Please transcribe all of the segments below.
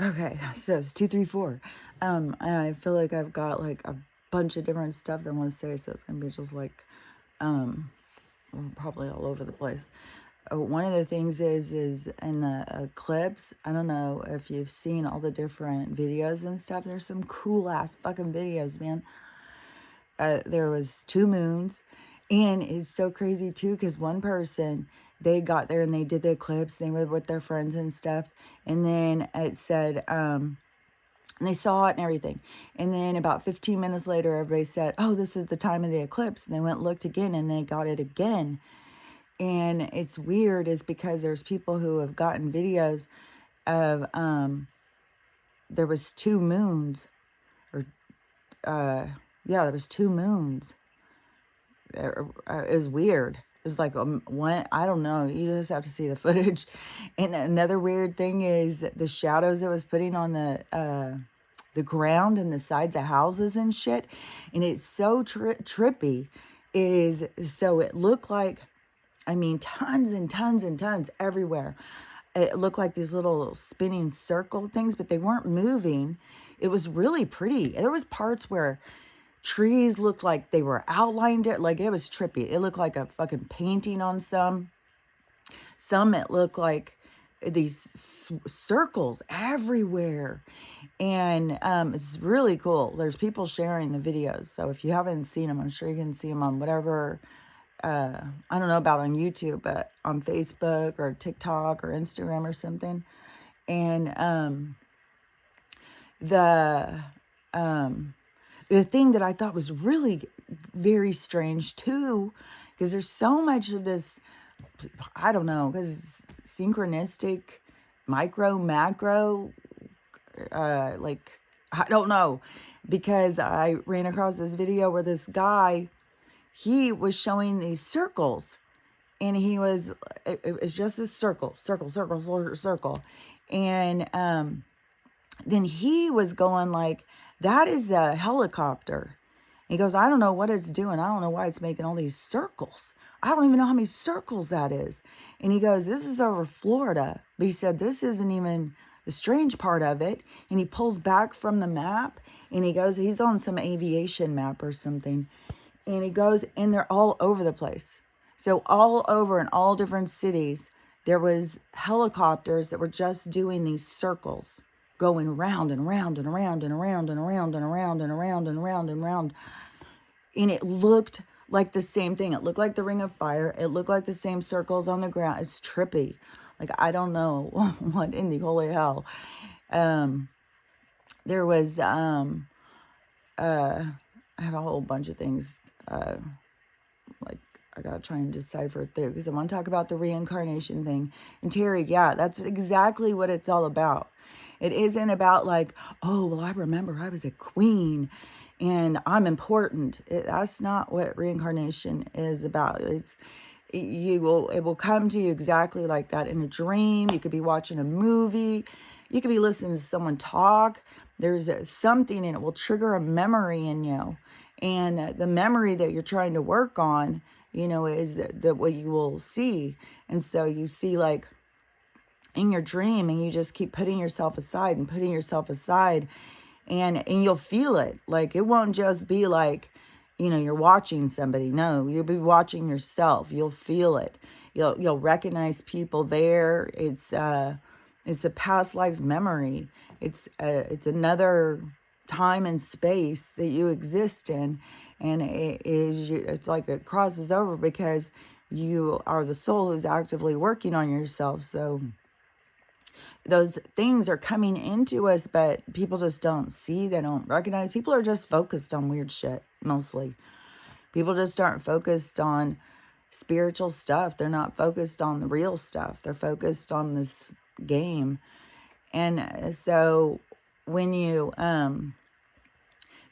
Okay, so it's 234. I feel like I've got like a bunch of different stuff that I want to say, so it's gonna be just like um probably all over the place. One of the things is in the Eclipse. I don't know if you've seen all the different videos and stuff. There's some cool ass fucking videos, man. There was 2 moons, and it's so crazy too because one person, they got there and they did the eclipse. They were with their friends and stuff, and then it said and they saw it and everything. And then about 15 minutes later, everybody said, oh, this is the time of the eclipse. And they went and looked again and they got it again. And it's weird is because there's people who have gotten videos of, there was 2 moons or, yeah, there was 2 moons. It was weird. It was like one, I don't know. You just have to see the footage. And another weird thing is that the shadows it was putting on the ground and the sides of houses and shit. And it's so trippy. Is so it looked like, I mean, tons and tons and tons everywhere. It looked like these little spinning circle things, but they weren't moving. It was really pretty. There was parts where trees looked like they were outlined it. Like it was trippy. It looked like a fucking painting on some. Some it looked like these circles everywhere. And it's really cool. There's people sharing the videos. So if you haven't seen them, I'm sure you can see them on whatever, I don't know about on YouTube, but on Facebook or TikTok or Instagram or something. And the thing that I thought was really very strange too, because there's so much of this, I don't know, because synchronistic, micro, macro, like, I don't know, because I ran across this video where this guy, he was showing these circles, and he was, it was just a circle, circle. And then he was going like, that is a helicopter. He goes, I don't know what it's doing. I don't know why it's making all these circles. I don't even know how many circles that is. And he goes, this is over Florida. But he said, this isn't even the strange part of it. And he pulls back from the map and he goes, he's on some aviation map or something. And he goes, and they're all over the place. So all over in all different cities, there was helicopters that were just doing these circles, going round and round and around and around and around and around and around and around and around. And it looked like the same thing. It looked like the Ring of Fire. It looked like the same circles on the ground. It's trippy. Like, I don't know what in the holy hell. There was, I have a whole bunch of things, like, I gotta try and decipher it through, because I want to talk about the reincarnation thing. And Terry, yeah, that's exactly what it's all about. It isn't about like, oh, well, I remember I was a queen and I'm important. That's not what reincarnation is about. It will come to you exactly like that in a dream. You could be watching a movie. You could be listening to someone talk. There's something, and it will trigger a memory in you. And the memory that you're trying to work on, you know, is that what you will see. And so you see, like, in your dream, and you just keep putting yourself aside and putting yourself aside, and you'll feel it. Like, it won't just be like, you know, you're watching somebody. No, you'll be watching yourself. You'll feel it. You'll recognize people there. It's a past life memory. It's another time and space that you exist in, and it's like it crosses over because you are the soul who's actively working on yourself. So those things are coming into us, but people just don't see, they don't recognize. People are just focused on weird shit, mostly. People just aren't focused on spiritual stuff. They're not focused on the real stuff. They're focused on this game. And so when you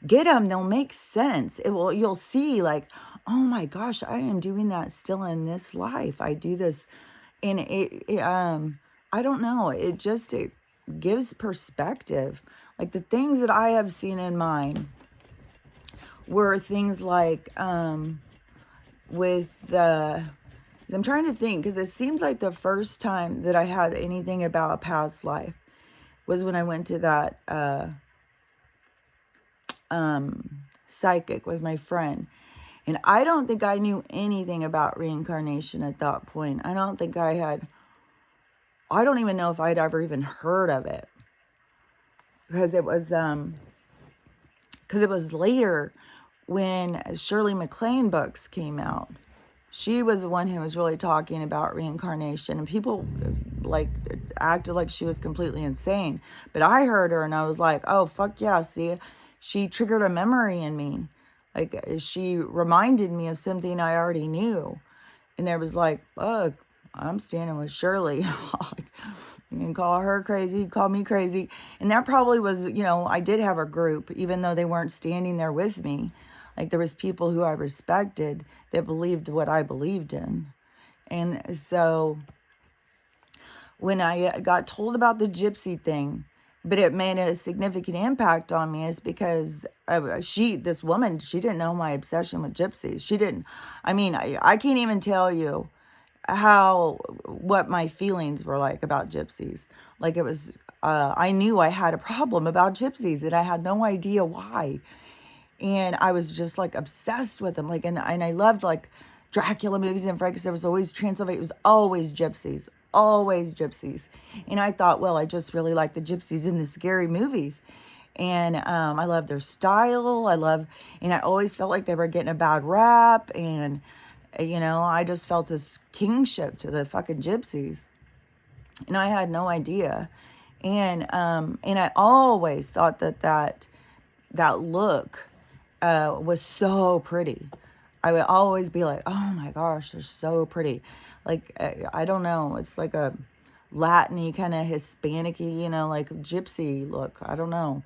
get them, they'll make sense. You'll see, like, oh my gosh, I am doing that still in this life. I do this, and I don't know. It gives perspective. Like, the things that I have seen in mine were things like, with the, I'm trying to think, because it seems like the first time that I had anything about a past life, was when I went to that psychic with my friend. And I don't think I knew anything about reincarnation at that point. I don't think I don't even know if I'd ever even heard of it. Because it was later when Shirley MacLaine books came out. She was the one who was really talking about reincarnation, and people like acted like she was completely insane. But I heard her and I was like, oh, fuck yeah, see, she triggered a memory in me. Like, she reminded me of something I already knew. And there was like, fuck, I'm standing with Shirley. Like, you can call her crazy, call me crazy. And that probably was, I did have a group, even though they weren't standing there with me. Like, there was people who I respected that believed what I believed in. And so when I got told about the gypsy thing, but it made a significant impact on me, is because this woman, she didn't know my obsession with gypsies. She didn't. I mean, I can't even tell you what my feelings were like about gypsies. Like, it was, I knew I had a problem about gypsies, and I had no idea why. And I was just like obsessed with them. Like, and I loved like Dracula movies and Frankenstein. There was always Transylvania. It was always gypsies, always gypsies. And I thought, well, I just really like the gypsies in the scary movies. And I love their style. And I always felt like they were getting a bad rap. And, I just felt this kingship to the fucking gypsies. And I had no idea. And I always thought that look was so pretty. I would always be like, oh my gosh, they're so pretty. Like, I don't know. It's like a Latin-y, kind of Hispanic-y, like gypsy look. I don't know.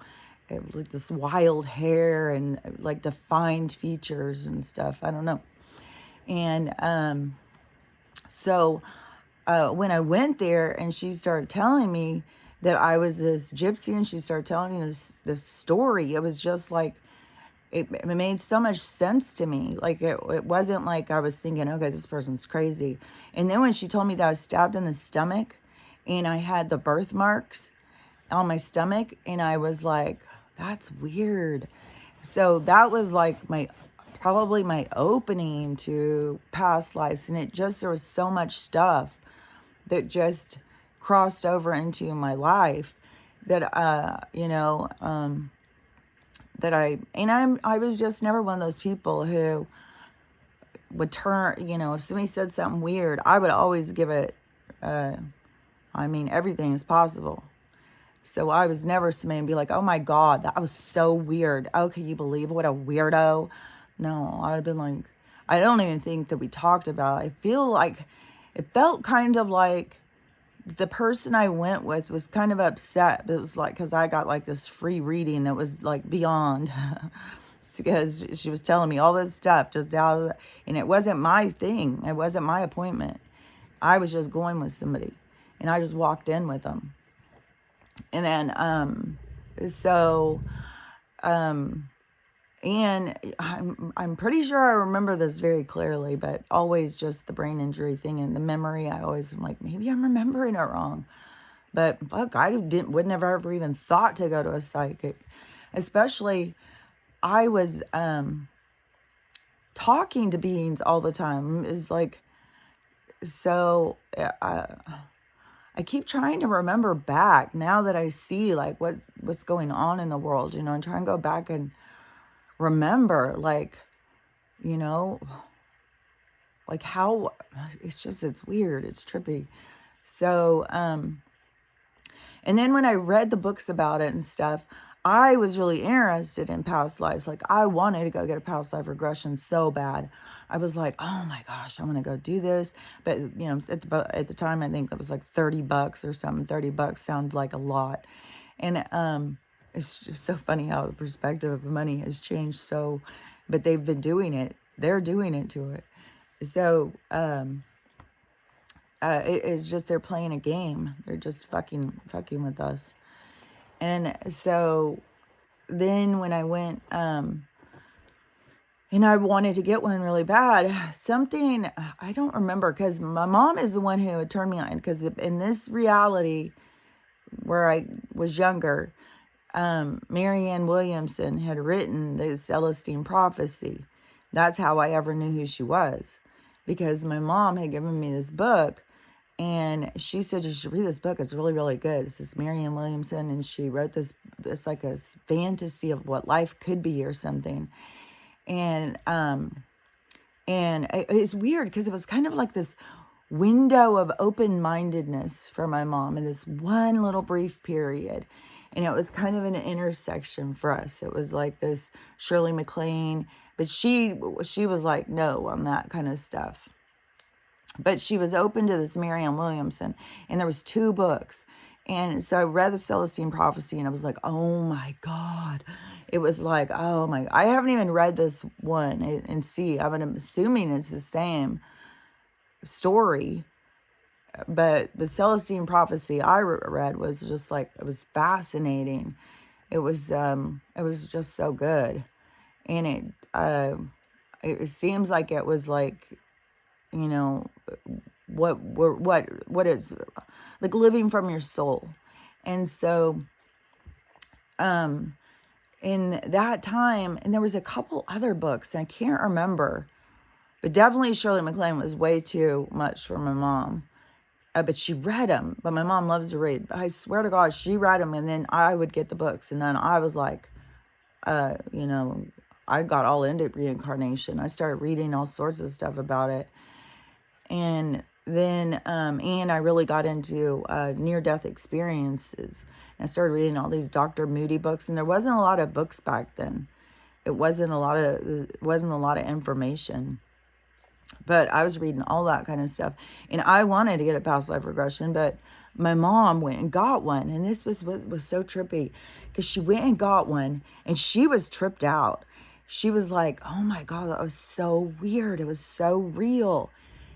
Like this wild hair and like defined features and stuff. I don't know. And so when I went there and she started telling me that I was this gypsy, and she started telling me this story, it was just like, it made so much sense to me. Like, it wasn't like I was thinking, okay, this person's crazy. And then when she told me that I was stabbed in the stomach and I had the birthmarks on my stomach, and I was like, that's weird. So that was like probably my opening to past lives. And there was so much stuff that just crossed over into my life that, I was just never one of those people who would turn, if somebody said something weird, I would always give it, everything is possible. So I was never somebody and be like, oh my God, that was so weird. Oh, can you believe what a weirdo? No, I'd have been like, I don't even think that we talked about it. I feel like it felt kind of like the person I went with was kind of upset. It was like, because I got like this free reading that was like beyond, because she was telling me all this stuff just out of and it wasn't my thing. It wasn't my appointment. I was just going with somebody, and I just walked in with them. And then, and I'm pretty sure I remember this very clearly, but always just the brain injury thing and the memory. I always am like, maybe I'm remembering it wrong. But fuck, would never ever even thought to go to a psychic. Especially, I was talking to beings all the time. It's like, so I keep trying to remember back now that I see like what's going on in the world, and try and go back and remember, like, like how it's weird, it's trippy. So and then when I read the books about it and stuff, I was really interested in past lives. Like, I wanted to go get a past life regression so bad. I was like, oh my gosh, I'm going to go do this. But, at the time, I think it was like $30 or something. $30 sounded like a lot. And it's just so funny how the perspective of money has changed. But they've been doing it. They're doing it to it. So it's just, they're playing a game. They're just fucking with us. And so then when I went, and I wanted to get one really bad, something, I don't remember, because my mom is the one who had turned me on, because in this reality, where I was younger, Marianne Williamson had written the Celestine Prophecy. That's how I ever knew who she was, because my mom had given me this book, and she said, you should read this book. It's really, really good. It's this Marianne Williamson, and she wrote this. It's like a fantasy of what life could be or something. And it's weird because it was kind of like this window of open-mindedness for my mom in this one little brief period. And it was kind of an intersection for us. It was like this Shirley MacLaine, but she was like, no, on that kind of stuff. But she was open to this Marianne Williamson, and there was 2 books. And so I read the Celestine Prophecy, and I was like, oh my God. It was like, oh my, I haven't even read this one and see. I'm assuming it's the same story. But the Celestine Prophecy I read was just like, it was fascinating. It was just so good. And it seems like it was like, you know, what it's like, living from your soul. And so in that time, and there was a couple other books, and I can't remember, but definitely Shirley MacLaine was way too much for my mom. But she read them. But my mom loves to read. I swear to God, she read them, and then I would get the books, and then I was like, you know, I got all into reincarnation. I started reading all sorts of stuff about it. And then, and I really got into near-death experiences. And I started reading all these Dr. Moody books, and there wasn't a lot of books back then. It wasn't a lot of information. But I was reading all that kind of stuff, and I wanted to get a past life regression, but my mom went and got one, and this was what was so trippy, because she went and got one, and she was tripped out. She was like, oh my God, that was so weird. It was so real.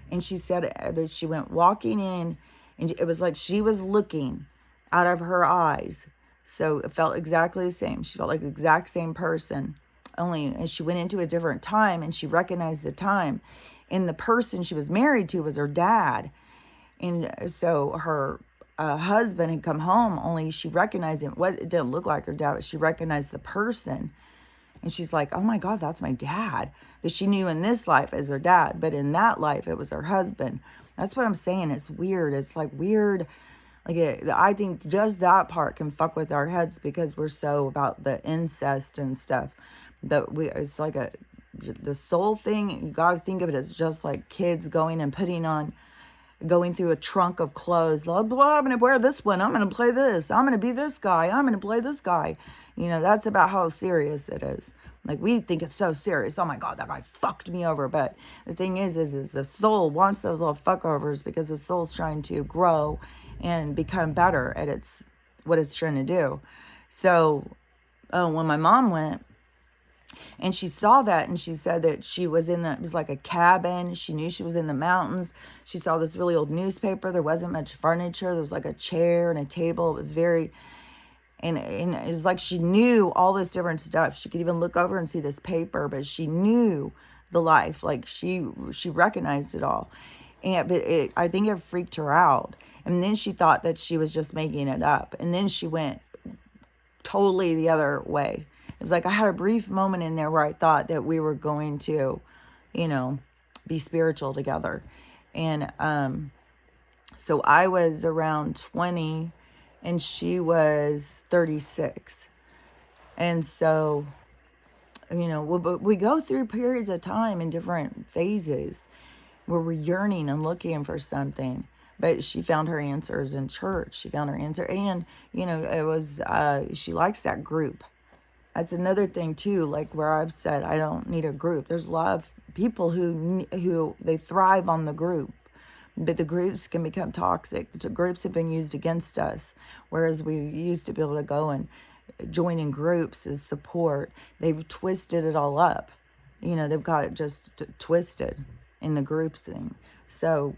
And she said that she went walking in, and it was like she was looking out of her eyes. So it felt exactly the same. She felt like the exact same person, only, and she went into a different time, and she recognized the time. And the person she was married to was her dad. And so her husband had come home, only she recognized him. It didn't look like her dad, but she recognized the person. And she's like, oh my God, that's my dad. That she knew in this life as her dad, but in that life, it was her husband. That's what I'm saying. It's weird. It's like weird. Like, I think just that part can fuck with our heads, because we're so about the incest and stuff. It's like the soul thing. You got to think of it as just like kids going through a trunk of clothes. Oh, I'm going to wear this one. I'm going to play this. I'm going to be this guy. I'm going to play this guy. You know, that's about how serious it is. Like, we think it's so serious. Oh my God, that guy fucked me over. But the thing is the soul wants those little fuckovers, because the soul's trying to grow and become better at what it's trying to do. So when my mom went, and she saw that, and she said that she was it was like a cabin. She knew she was in the mountains. She saw this really old newspaper. There wasn't much furniture. There was like a chair and a table. It was very, and it was like she knew all this different stuff. She could even look over and see this paper, but she knew the life. Like, she recognized it all. But I think it freaked her out. And then she thought that she was just making it up. And then she went totally the other way. It was like I had a brief moment in there where I thought that we were going to, you know, be spiritual together. And so I was around 20 and she was 36. And so, you know, we go through periods of time in different phases where we're yearning and looking for something. But she found her answers in church. She found her answer. And, you know, it was, she likes that group. That's another thing too, like where I've said, I don't need a group. There's a lot of people who they thrive on the group, but the groups can become toxic. The groups have been used against us, whereas we used to be able to go and join in groups as support. They've twisted it all up. You know, they've got it just twisted in the groups thing. So,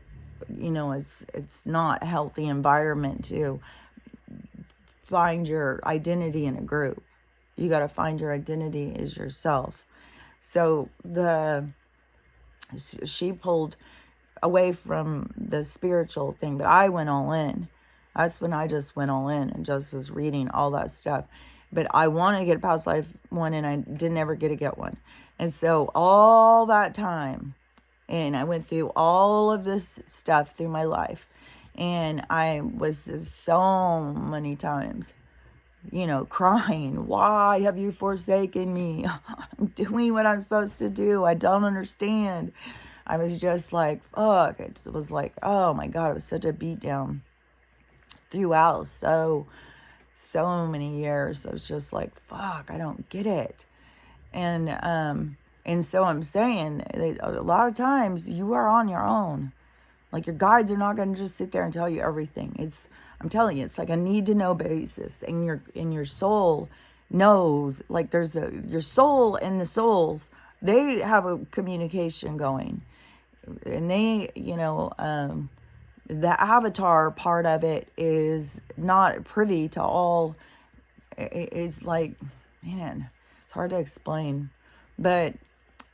you know, it's not a healthy environment to find your identity in a group. You got to find your identity as yourself. So she pulled away from the spiritual thing, but I went all in. That's when I just went all in and just was reading all that stuff. But I wanted to get a past life one, and I didn't ever get one. And so all that time, and I went through all of this stuff through my life, and I was so many times, crying, why have you forsaken me? I'm doing what I'm supposed to do. I don't understand. I was just like, fuck. It was like, oh my God, it was such a beatdown throughout so many years. I was just like, fuck, I don't get it. And so I'm saying that a lot of times you are on your own. Like, your guides are not going to just sit there and tell you everything. I'm telling you, it's like a need to know basis, and your soul knows. Like, there's your soul and the souls, they have a communication going, and they, the avatar part of it is not privy to all. It's like, man, it's hard to explain, but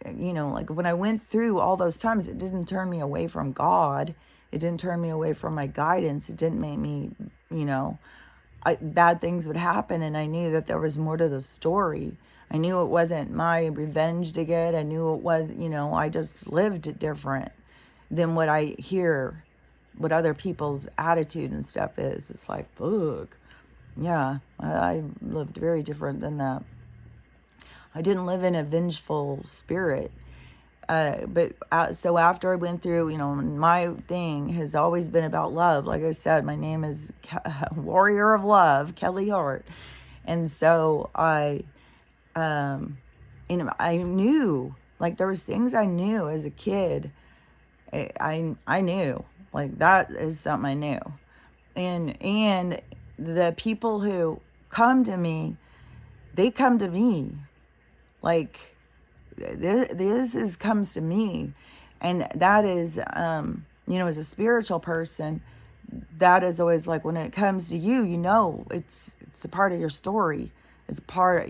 like when I went through all those times, it didn't turn me away from God. It didn't turn me away from my guidance. It didn't make me, bad things would happen. And I knew that there was more to the story. I knew it wasn't my revenge to get. I knew it was, I just lived different than what I hear, what other people's attitude and stuff is. It's like, fuck. Yeah, I lived very different than that. I didn't live in a vengeful spirit. So after I went through, my thing has always been about love. Like I said, my name is Warrior of Love, Kelly Hart. And so I knew, like, there was things I knew as a kid. I knew, like, that is something I knew. And the people who come to me, they come to me. Like, this comes to me. And that is, as a spiritual person, that is always like, when it comes to you, it's a part of your story. It's a part,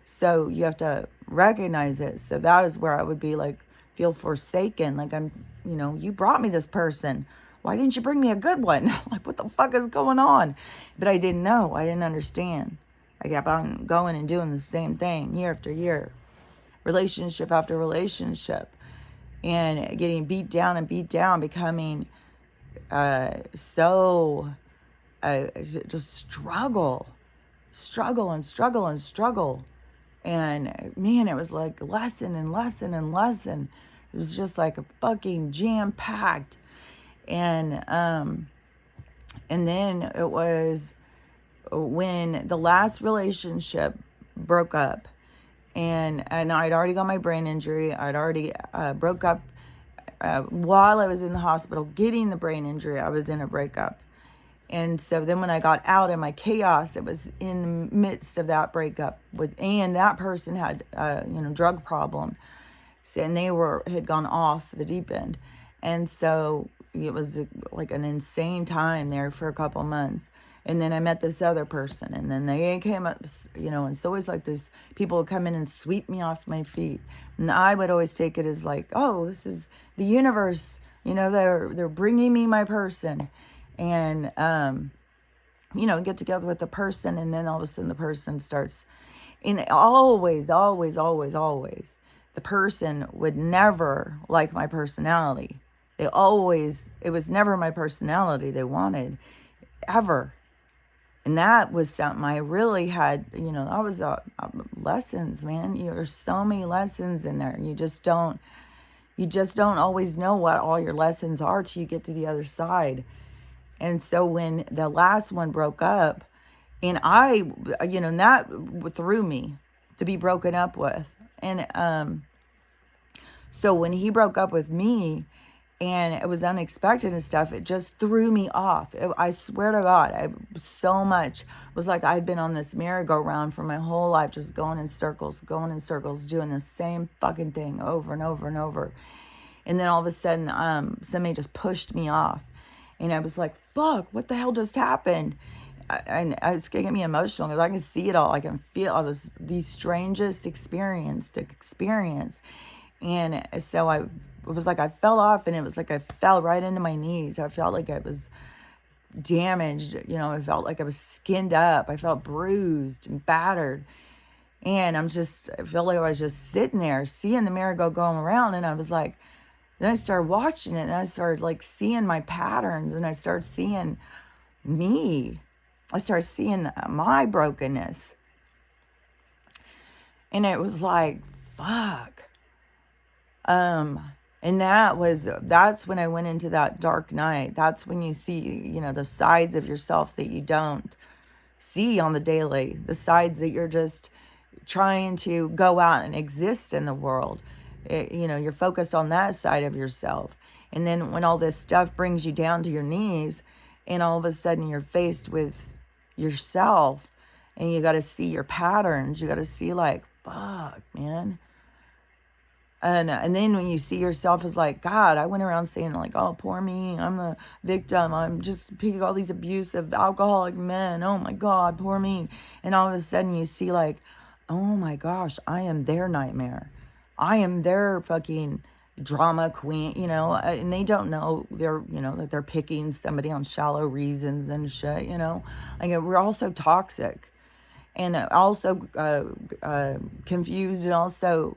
so you have to recognize it. So that is where I would be like, feel forsaken. Like, I'm, you brought me this person. Why didn't you bring me a good one? Like, what the fuck is going on? But I didn't know. I didn't understand. I kept on going and doing the same thing year after year, relationship after relationship, and getting beat down, becoming just struggle. And man, it was like lesson and lesson and lesson. It was just like a fucking jam-packed. And then it was when the last relationship broke up, and I'd already got my brain injury. I'd already broke up while I was in the hospital getting the brain injury. I was in a breakup. And so then when I got out in my chaos, it was in the midst of that breakup and that person had drug problem. So, and they had gone off the deep end. And so it was like an insane time there for a couple months. And then I met this other person, and then they came up, and it's always like this, people would come in and sweep me off my feet. And I would always take it as like, oh, this is the universe, they're bringing me my person. And, get together with the person, and then all of a sudden the person starts, and always, the person would never like my personality. It was never my personality they wanted, ever. And that was something I really had, that was lessons, man. There's so many lessons in there. You just don't always know what all your lessons are till you get to the other side. And so when the last one broke up, and that threw me to be broken up with. And so when he broke up with me, and it was unexpected and stuff, it just threw me off. I swear to God, so much. It was like I'd been on this merry-go-round for my whole life, just going in circles, doing the same fucking thing over and over and over. And then all of a sudden, somebody just pushed me off. And I was like, fuck, what the hell just happened? And it's getting me emotional because I can see it all. I can feel it was the strangest experience. And so it was like I fell off, and it was like I fell right into my knees. I felt like I was damaged. I felt like I was skinned up. I felt bruised and battered. And I felt like I was just sitting there seeing the merry-go going around. And I was like, then I started watching it and I started like seeing my patterns and I started seeing me. I started seeing my brokenness. And it was like, fuck. And that's when I went into that dark night. That's when you see, the sides of yourself that you don't see on the daily, the sides that you're just trying to go out and exist in the world. You're focused on that side of yourself. And then when all this stuff brings you down to your knees and all of a sudden you're faced with yourself and you got to see your patterns, you got to see like, fuck, man. And then when you see yourself as like, God, I went around saying like, oh, poor me, I'm the victim. I'm just picking all these abusive, alcoholic men. Oh my God, poor me. And all of a sudden you see like, oh my gosh, I am their nightmare. I am their fucking drama queen, and they don't know that they're picking somebody on shallow reasons and shit, Like we're all so toxic and also confused and also,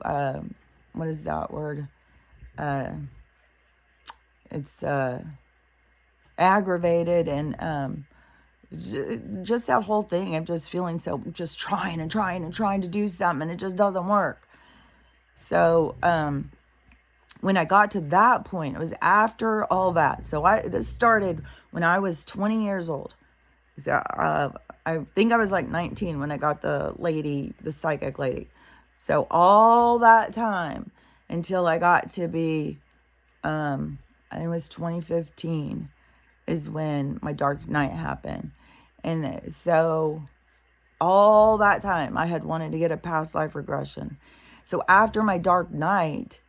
what is that word? It's aggravated and just that whole thing of just feeling so, just trying to do something and it just doesn't work. So when I got to that point, it was after all that. So this started when I was 20 years old. So, I think I was like 19 when I got the psychic lady. So all that time until I got to be, I think it was 2015 is when my dark night happened. And so all that time I had wanted to get a past life regression. So after my dark night,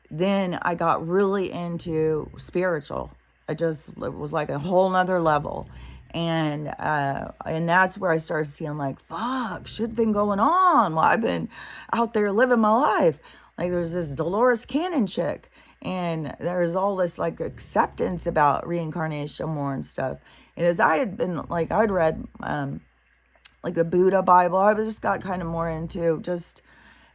then I got really into spiritual. It was like a whole nother level. And that's where I started seeing like, fuck, shit's been going on while I've been out there living my life. Like there's this Dolores Cannon chick and there's all this like acceptance about reincarnation more and stuff. And as I had been like, I'd read like the Buddha Bible. I just got kind of more into just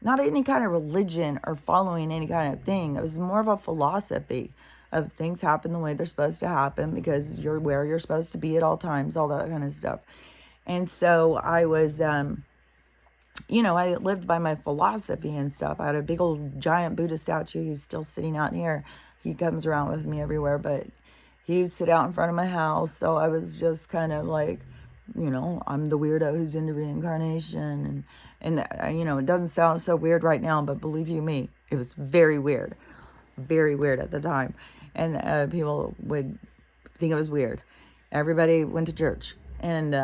not any kind of religion or following any kind of thing. It was more of a philosophy of things happen the way they're supposed to happen because you're where you're supposed to be at all times, all that kind of stuff. And so I was, I lived by my philosophy and stuff. I had a big old giant Buddha statue who's still sitting out here. He comes around with me everywhere, but he would sit out in front of my house. So I was just kind of like, I'm the weirdo who's into reincarnation. And it doesn't sound so weird right now, but believe you me, it was very weird at the time. And people would think it was weird. Everybody went to church. And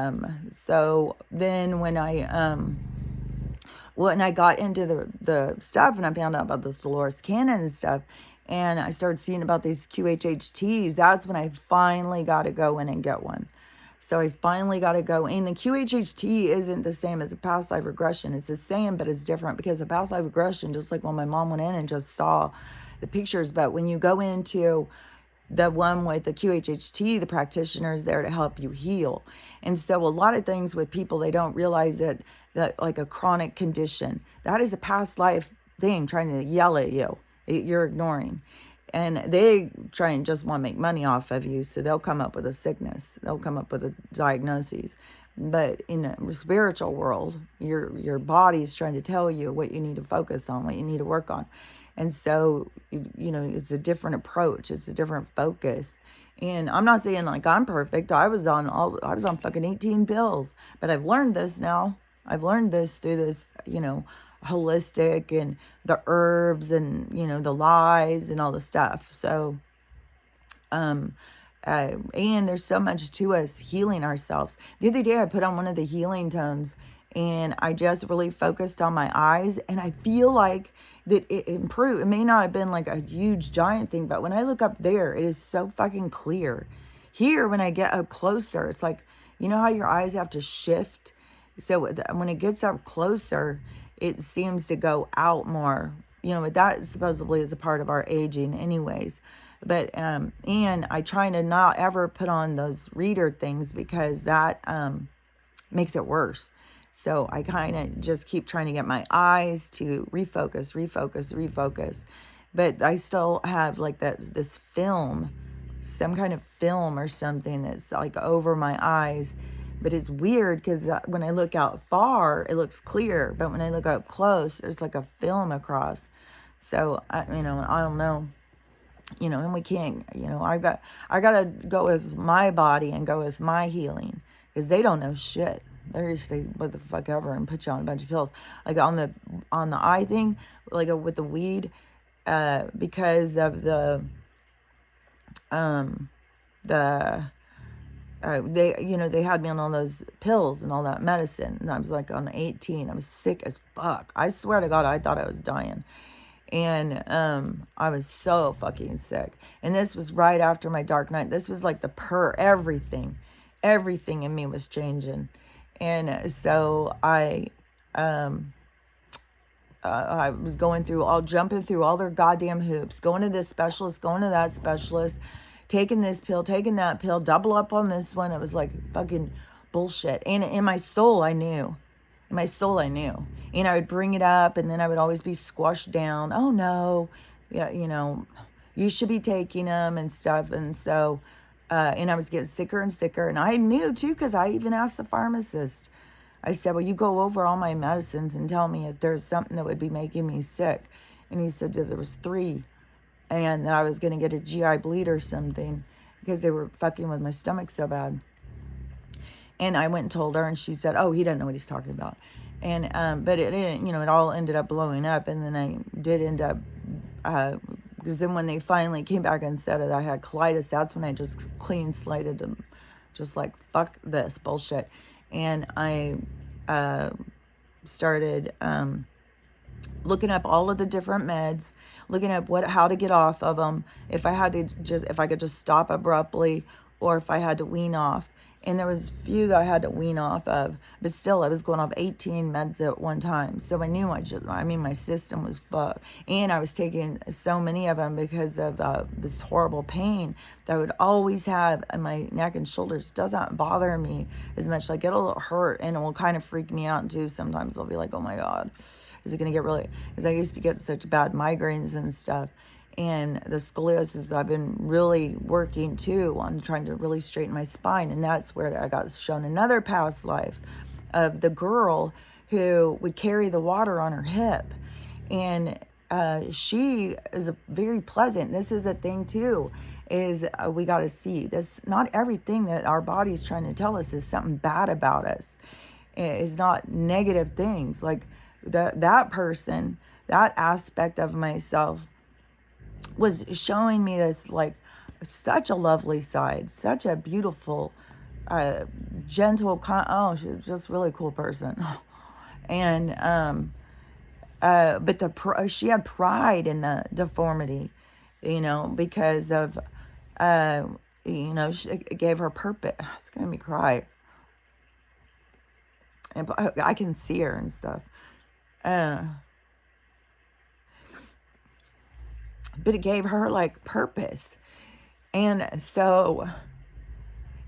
so then when I got into the stuff and I found out about this Dolores Cannon and stuff, and I started seeing about these QHHTs, that's when I finally got to go in and get one. So I finally got to go in. The QHHT isn't the same as a past life regression. It's the same, but it's different because a past life regression, just like when my mom went in and just saw the pictures, but when you go into the one with the QHHT, the practitioner is there to help you heal. And so a lot of things with people, they don't realize that like a chronic condition, that is a past life thing trying to yell at you. You're ignoring. And they try and just want to make money off of you. So they'll come up with a sickness. They'll come up with a diagnosis. But in a spiritual world, your body's trying to tell you what you need to focus on, what you need to work on. And so, it's a different approach. It's a different focus. And I'm not saying like I'm perfect. I was on fucking 18 pills. But I've learned this now. I've learned this through this, holistic and the herbs and, the lies and all the stuff. So, and there's so much to us healing ourselves. The other day I put on one of the healing tones and I just really focused on my eyes and I feel like that it improved. It may not have been like a huge giant thing, but when I look up there, it is so fucking clear. Here, when I get up closer, it's like, how your eyes have to shift? So when it gets up closer, it seems to go out more. That supposedly is a part of our aging anyways. But, and I try to not ever put on those reader things because that, makes it worse. So I kind of just keep trying to get my eyes to refocus. But I still have like this film, some kind of film or something that's like over my eyes. But it's weird because when I look out far, it looks clear. But when I look up close, there's like a film across. So, I don't know. And we can't, I gotta go with my body and go with my healing, because they don't know shit. They just say what the fuck ever and put you on a bunch of pills. Like on the eye thing, like with the weed, because of the they had me on all those pills and all that medicine, and I was like on 18. I was sick as fuck. I swear to God, I thought I was dying. And I was so fucking sick. And this was right after my dark night. This was like everything in me was changing. And so I was jumping through all their goddamn hoops, going to this specialist, going to that specialist, taking this pill, taking that pill, double up on this one. It was like fucking bullshit. And in my soul, I knew. And I would bring it up, and then I would always be squashed down. Oh no, yeah, you should be taking them and stuff. And so, and I was getting sicker and sicker. And I knew too, because I even asked the pharmacist. I said, well, you go over all my medicines and tell me if there's something that would be making me sick. And he said that there was 3, and that I was going to get a GI bleed or something because they were fucking with my stomach so bad. And I went and told her, and she said, oh, he doesn't know what he's talking about. And, but it didn't, it all ended up blowing up. And then I did end up, because then when they finally came back and said that I had colitis, that's when I just clean slated them, just like, fuck this bullshit. And I, started, looking up all of the different meds, looking up how to get off of them, if I could just stop abruptly, or if I had to wean off. And there was a few that I had to wean off of, but still I was going off 18 meds at one time. So I knew my system was fucked. And I was taking so many of them because of this horrible pain that I would always have in my neck and shoulders. Doesn't bother me as much. Like it'll hurt, and it will kind of freak me out too. Sometimes I'll be like, oh my God, is it going to get really, because I used to get such bad migraines and stuff. And the scoliosis, but I've been really working too on trying to really straighten my spine. And that's where I got shown another past life of the girl who would carry the water on her hip. And she is very pleasant. This is a thing too, is we got to see this. Not everything that our body's trying to tell us is something bad about us. It's not negative things. Like that person, that aspect of myself was showing me this, like, such a lovely side, such a beautiful, gentle, she was just really cool person. And, but she had pride in the deformity, because of, it gave her purpose. It's gonna make me cry. And I can see her and stuff. But it gave her like purpose. And so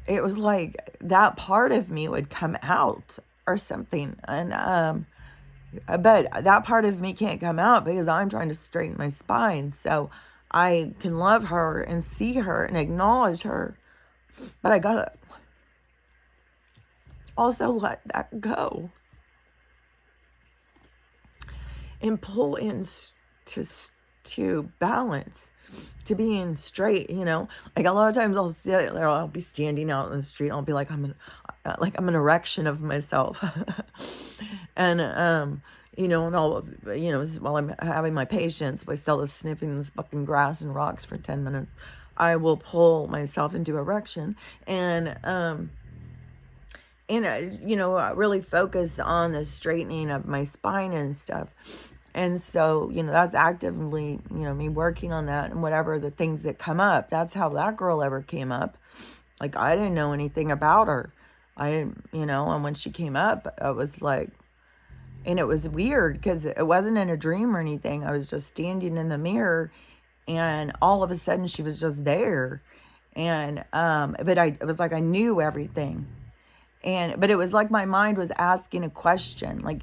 it was like that part of me would come out or something. And, but that part of me can't come out because I'm trying to straighten my spine. So I can love her and see her and acknowledge her. But I gotta also let that go. And pull in to balance, to being straight, like a lot of times I'll sit there, I'll be standing out in the street, I'll be like, I'm an erection of myself. And, and I'll, while I'm having my patients, by still sniffing this fucking grass and rocks for 10 minutes, I will pull myself into erection and really focus on the straightening of my spine and stuff. And so, that's actively, me working on that, and whatever the things that come up. That's how that girl ever came up. Like, I didn't know anything about her. I didn't, and when she came up, I was like, and it was weird because it wasn't in a dream or anything. I was just standing in the mirror, and all of a sudden she was just there. And but it was like I knew everything. And but it was like my mind was asking a question. Like,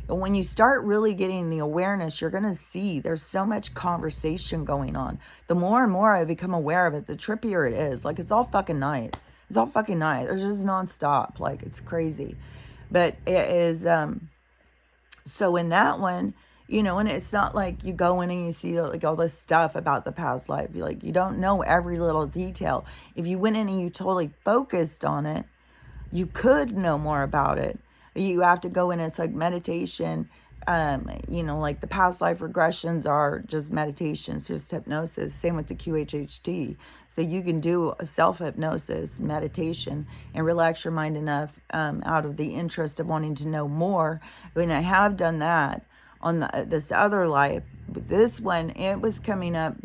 when you start really getting the awareness, you're gonna see there's so much conversation going on. The more and more I become aware of it, the trippier it is. Like, it's all fucking night. It's all fucking night. There's just nonstop. Like, it's crazy. But it is so in that one, and it's not like you go in and you see like all this stuff about the past life. Like, you don't know every little detail. If you went in and you totally focused on it, you could know more about it. You have to go in, it's like meditation. Like the past life regressions are just meditations, just hypnosis. Same with the QHHT. So you can do a self-hypnosis meditation and relax your mind enough out of the interest of wanting to know more. When I have done that on this other life, but this one, it was coming up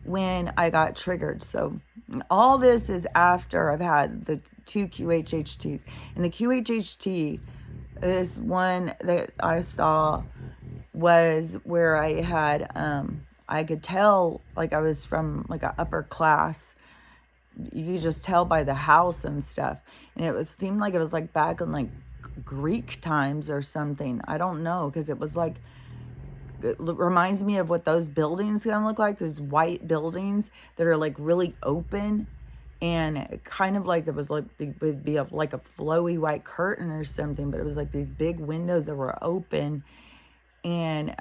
when I got triggered. So all this is after I've had the 2 QHHTs. And the QHHT, this one that I saw was where I had, I could tell like I was from like an upper class. You could just tell by the house and stuff. And seemed like it was like back in like Greek times or something. I don't know, because it was like, it reminds me of what those buildings gonna look like. Those white buildings that are like really open, and kind of like there was like it would be like a flowy white curtain or something, but it was like these big windows that were open. And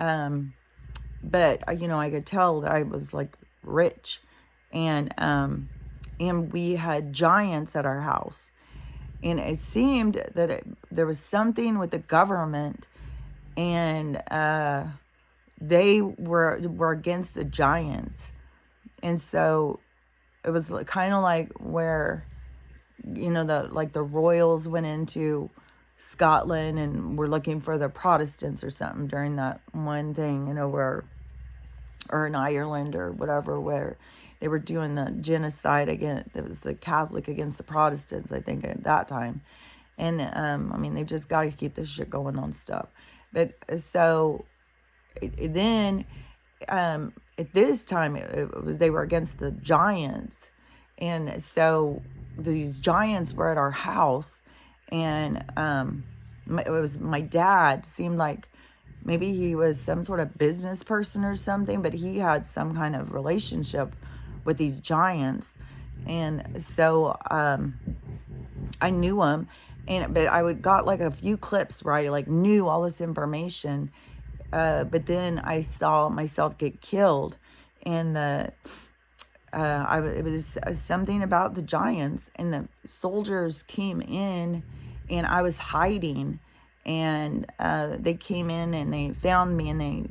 but I could tell that I was like rich, and we had giants at our house, and it seemed that there was something with the government, and they were against the giants. And so it was kind of like where the royals went into Scotland and were looking for the Protestants or something during that one thing, where, or in Ireland or whatever, where they were doing the genocide against, it was the Catholic against the Protestants, I think, at that time. And they've just got to keep this shit going on stuff. But so then at this time it was, they were against the giants. And so these giants were at our house, and it was my dad. Seemed like maybe he was some sort of business person or something, but he had some kind of relationship with these giants. And so I knew him, but I got like a few clips where I like knew all this information. But then I saw myself get killed, and it was something about the giants, and the soldiers came in, and I was hiding, and they came in and they found me and they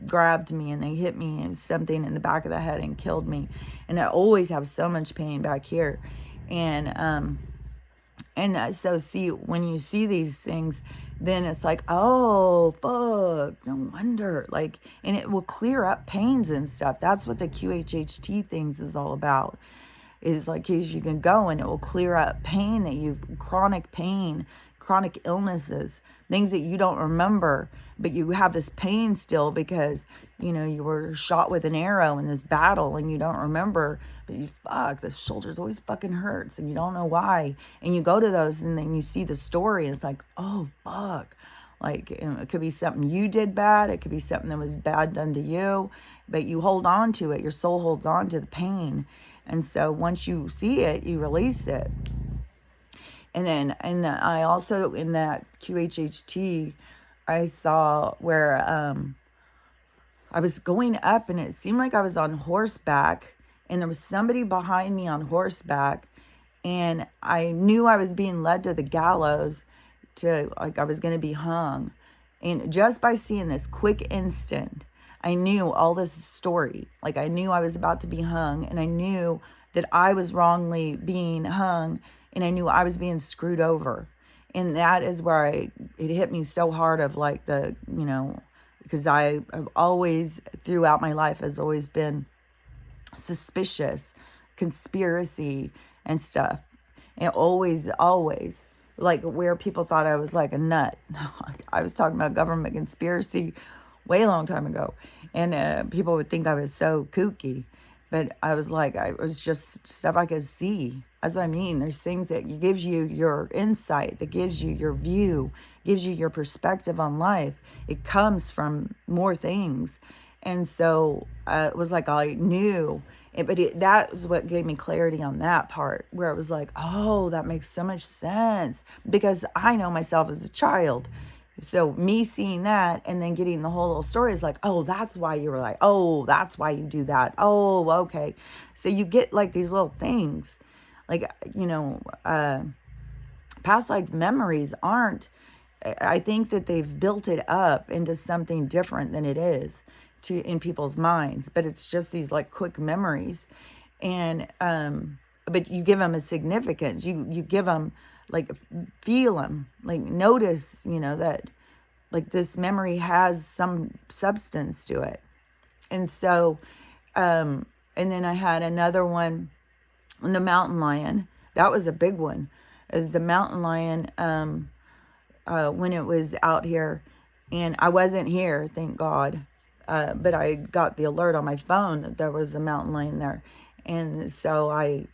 grabbed me and they hit me and something in the back of the head and killed me. And I always have so much pain back here, and so see, when you see these things, then it's like, oh, fuck, no wonder. Like, and it will clear up pains and stuff. That's what the QHHT things is all about. Is like, cause you can go and it will clear up pain chronic pain, chronic illnesses, things that you don't remember, but you have this pain still because, you were shot with an arrow in this battle and you don't remember, but the shoulders always fucking hurts and you don't know why. And you go to those and then you see the story and it's like, oh, fuck. Like, it could be something you did bad. It could be something that was bad done to you, but you hold on to it. Your soul holds on to the pain. And so once you see it, you release it. And then, I also, in that QHHT, I saw where I was going up and it seemed like I was on horseback and there was somebody behind me on horseback, and I knew I was being led to the gallows I was going to be hung. And just by seeing this quick instant, I knew all this story. Like, I knew I was about to be hung, and I knew that I was wrongly being hung, and I knew I was being screwed over. And that is where it hit me so hard of like because I have always, throughout my life, has always been suspicious, conspiracy and stuff. And always, like where people thought I was like a nut. I was talking about government conspiracy way long time ago. And people would think I was so kooky. But I was like, I was just stuff I could see. That's what I mean. There's things that gives you your insight, that gives you your view, gives you your perspective on life. It comes from more things. And so it was like I knew. That was what gave me clarity on that part, where it was like, oh, that makes so much sense. Because I know myself as a child. So me seeing that and then getting the whole little story is like, oh, that's why you were like, oh, that's why you do that. Oh, okay. So you get like these little things, like, past life memories aren't, I think that they've built it up into something different than it is in people's minds, but it's just these like quick memories. And, but you give them a significance, you give them like, feel them, like notice, that like this memory has some substance to it. And so, and then I had another one, the mountain lion. That was a big one. Is the mountain lion, when it was out here, and I wasn't here, thank God. But I got the alert on my phone that there was a mountain lion there. And so I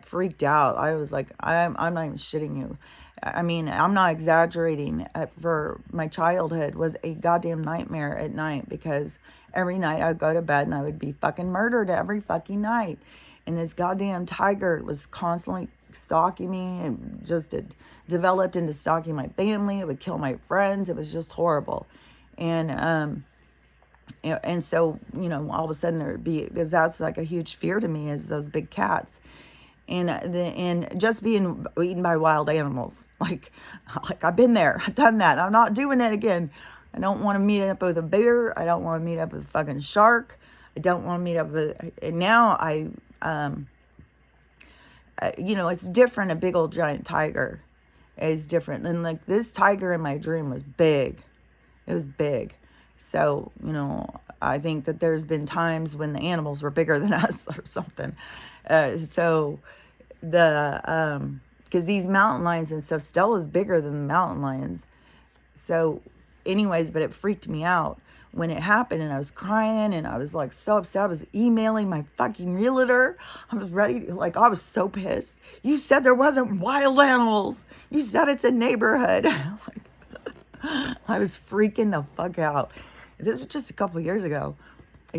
freaked out. I was like, I'm not even shitting you. I mean, I'm not exaggerating. For my childhood was a goddamn nightmare at night, because every night I'd go to bed and I would be fucking murdered every fucking night. And this goddamn tiger was constantly stalking me, and just it developed into stalking my family. It would kill my friends. It was just horrible. And so, all of a sudden there'd be, because that's like a huge fear to me, is those big cats. And just being eaten by wild animals. Like I've been there, I've done that. I'm not doing it again. I don't want to meet up with a bear. I don't want to meet up with a fucking shark. I don't want to meet up with, and now it's different. A big old giant tiger is different. And like this tiger in my dream was big. It was big. So, I think that there's been times when the animals were bigger than us or something. So because these mountain lions and stuff, Stella's bigger than the mountain lions. So anyways, but it freaked me out when it happened, and I was crying, and I was like so upset. I was emailing my fucking realtor. I was ready to, like, I was so pissed. You said there wasn't wild animals. You said it's a neighborhood. I was freaking the fuck out. This was just a couple of years ago.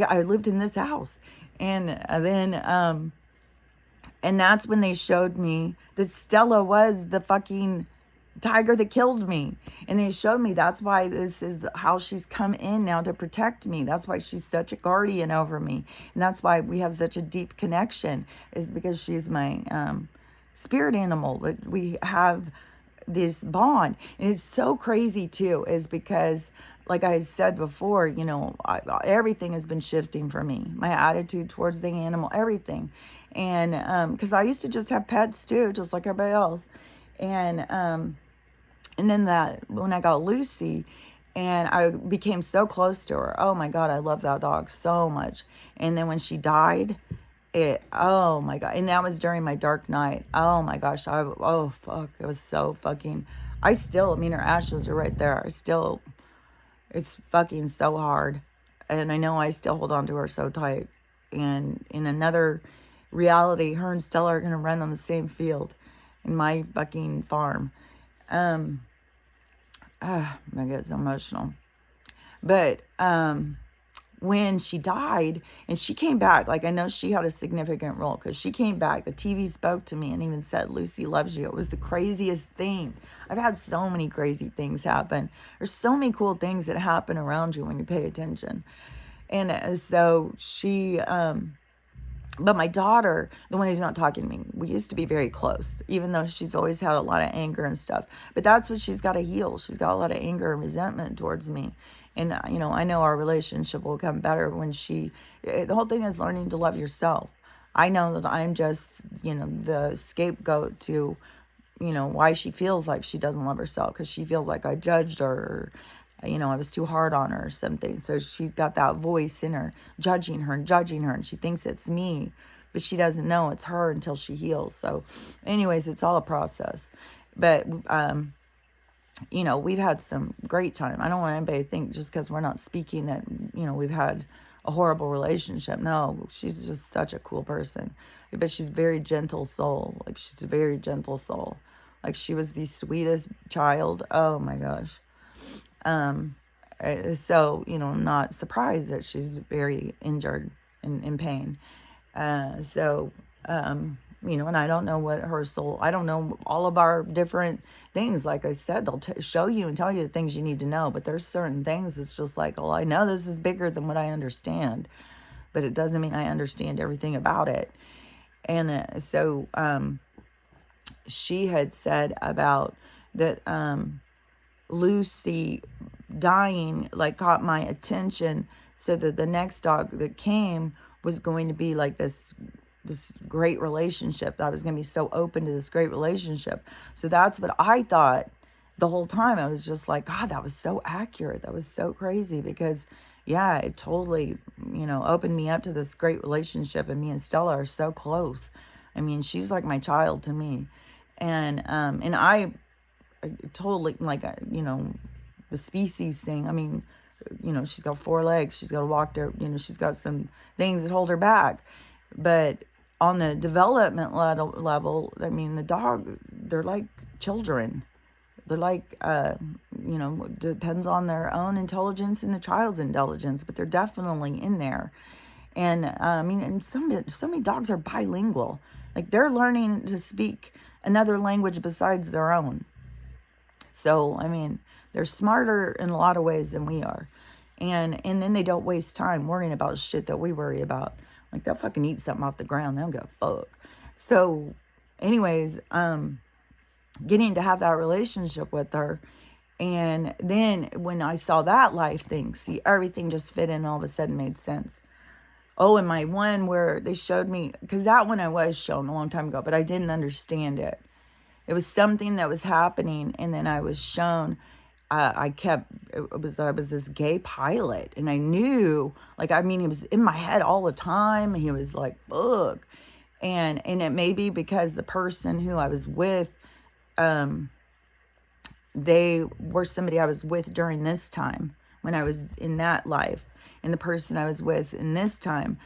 I lived in this house. And then, and that's when they showed me that Stella was the fucking tiger that killed me. And they showed me that's why this is how she's come in now to protect me. That's why she's such a guardian over me. And that's why we have such a deep connection, is because she's my spirit animal, that we have this bond. And it's so crazy too, is because, like I said before, everything has been shifting for me. My attitude towards the animal, everything. And because I used to just have pets too, just like everybody else. And then when I got Lucy, and I became so close to her. Oh my God, I love that dog so much. And then when she died, oh my God. And that was during my dark night. Oh my gosh. Oh fuck. It was so fucking, her ashes are right there. It's fucking so hard. And I know I still hold on to her so tight. And in another reality, her and Stella are going to run on the same field in my fucking farm. I'm going to get so emotional. But, when she died and she came back, like, I know she had a significant role, because she came back, the TV spoke to me and even said, Lucy loves you. It was the craziest thing. I've had so many crazy things happen. There's so many cool things that happen around you when you pay attention. And so she, but my daughter, the one who's not talking to me, we used to be very close, even though she's always had a lot of anger and stuff. But that's what she's got to heal. She's got a lot of anger and resentment towards me. And, I know our relationship will become better when the whole thing is learning to love yourself. I know that I'm just, the scapegoat to, why she feels like she doesn't love herself, because she feels like I judged her, or, I was too hard on her or something. So she's got that voice in her, judging her, and she thinks it's me, but she doesn't know it's her until she heals. So anyways, it's all a process. But, you know, we've had some great time. I don't want anybody to think just because we're not speaking that, you know, we've had a horrible relationship. No, she's just such a cool person. But she's very gentle soul. Like, she's a very gentle soul. Like, she was the sweetest child. Oh my gosh. So, you know, I'm not surprised that she's very injured and in pain. So, you know, and I don't know what her soul, I don't know all of our different things. Like I said, they'll show you and tell you the things you need to know, but there's certain things it's just like, oh, I know this is bigger than what I understand, but it doesn't mean I understand everything about it. And so she had said about that Lucy dying, like, caught my attention, so that the next dog that came was going to be like this great relationship. I was going to be so open to this great relationship. So that's what I thought the whole time. I was just like, God, that was so accurate. That was so crazy, because yeah, it totally, you know, opened me up to this great relationship. And me and Stella are so close. I mean, she's like my child to me. And I totally, like, you know, the species thing. I mean, you know, she's got 4 legs. She's got to walk there. You know, she's got some things that hold her back. But on the development level, I mean, the dog, they're like children. They're like, you know, depends on their own intelligence and the child's intelligence, but they're definitely in there. And I mean, and so many dogs are bilingual. Like, they're learning to speak another language besides their own. So, I mean, they're smarter in a lot of ways than we are. And then they don't waste time worrying about shit that we worry about. Like, they'll fucking eat something off the ground. They don't give a fuck. So, anyways, getting to have that relationship with her. And then when I saw that life thing, see, everything just fit in and all of a sudden made sense. Oh, and my one where they showed me, because that one I was shown a long time ago, but I didn't understand it. It was something that was happening, and then I was shown. I was this gay pilot, and I knew, like, I mean, he was in my head all the time. He was like, ugh. And it may be because the person who I was with, they were somebody I was with during this time when I was in that life. And the person I was with in this time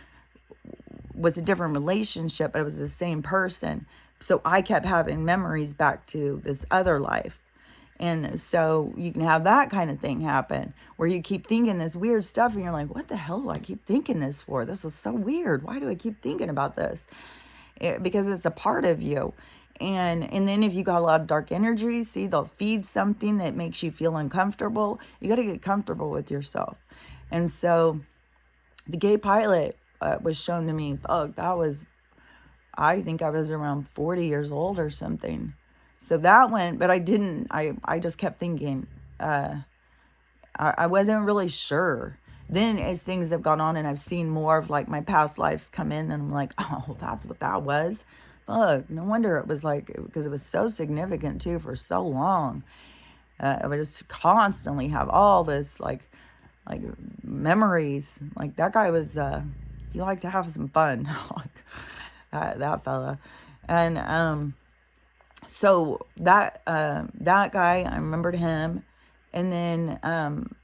was a different relationship, but it was the same person. So I kept having memories back to this other life. And so you can have that kind of thing happen where you keep thinking this weird stuff and you're like, what the hell do I keep thinking this for? This is so weird. Why do I keep thinking about this? Because it's a part of you. And then if you got a lot of dark energy, see, they'll feed something that makes you feel uncomfortable. You got to get comfortable with yourself. And so the gay pilot was shown to me. Oh, that was, I think I was around 40 years old or something. So that went, but I didn't, I just kept thinking, I wasn't really sure. Then as things have gone on and I've seen more of like my past lives come in, and I'm like, oh, that's what that was. Fuck, no wonder it was like, because it was so significant too for so long. I would just constantly have all this like memories. Like, that guy was, he liked to have some fun. that fella. And so that guy, I remembered him. And then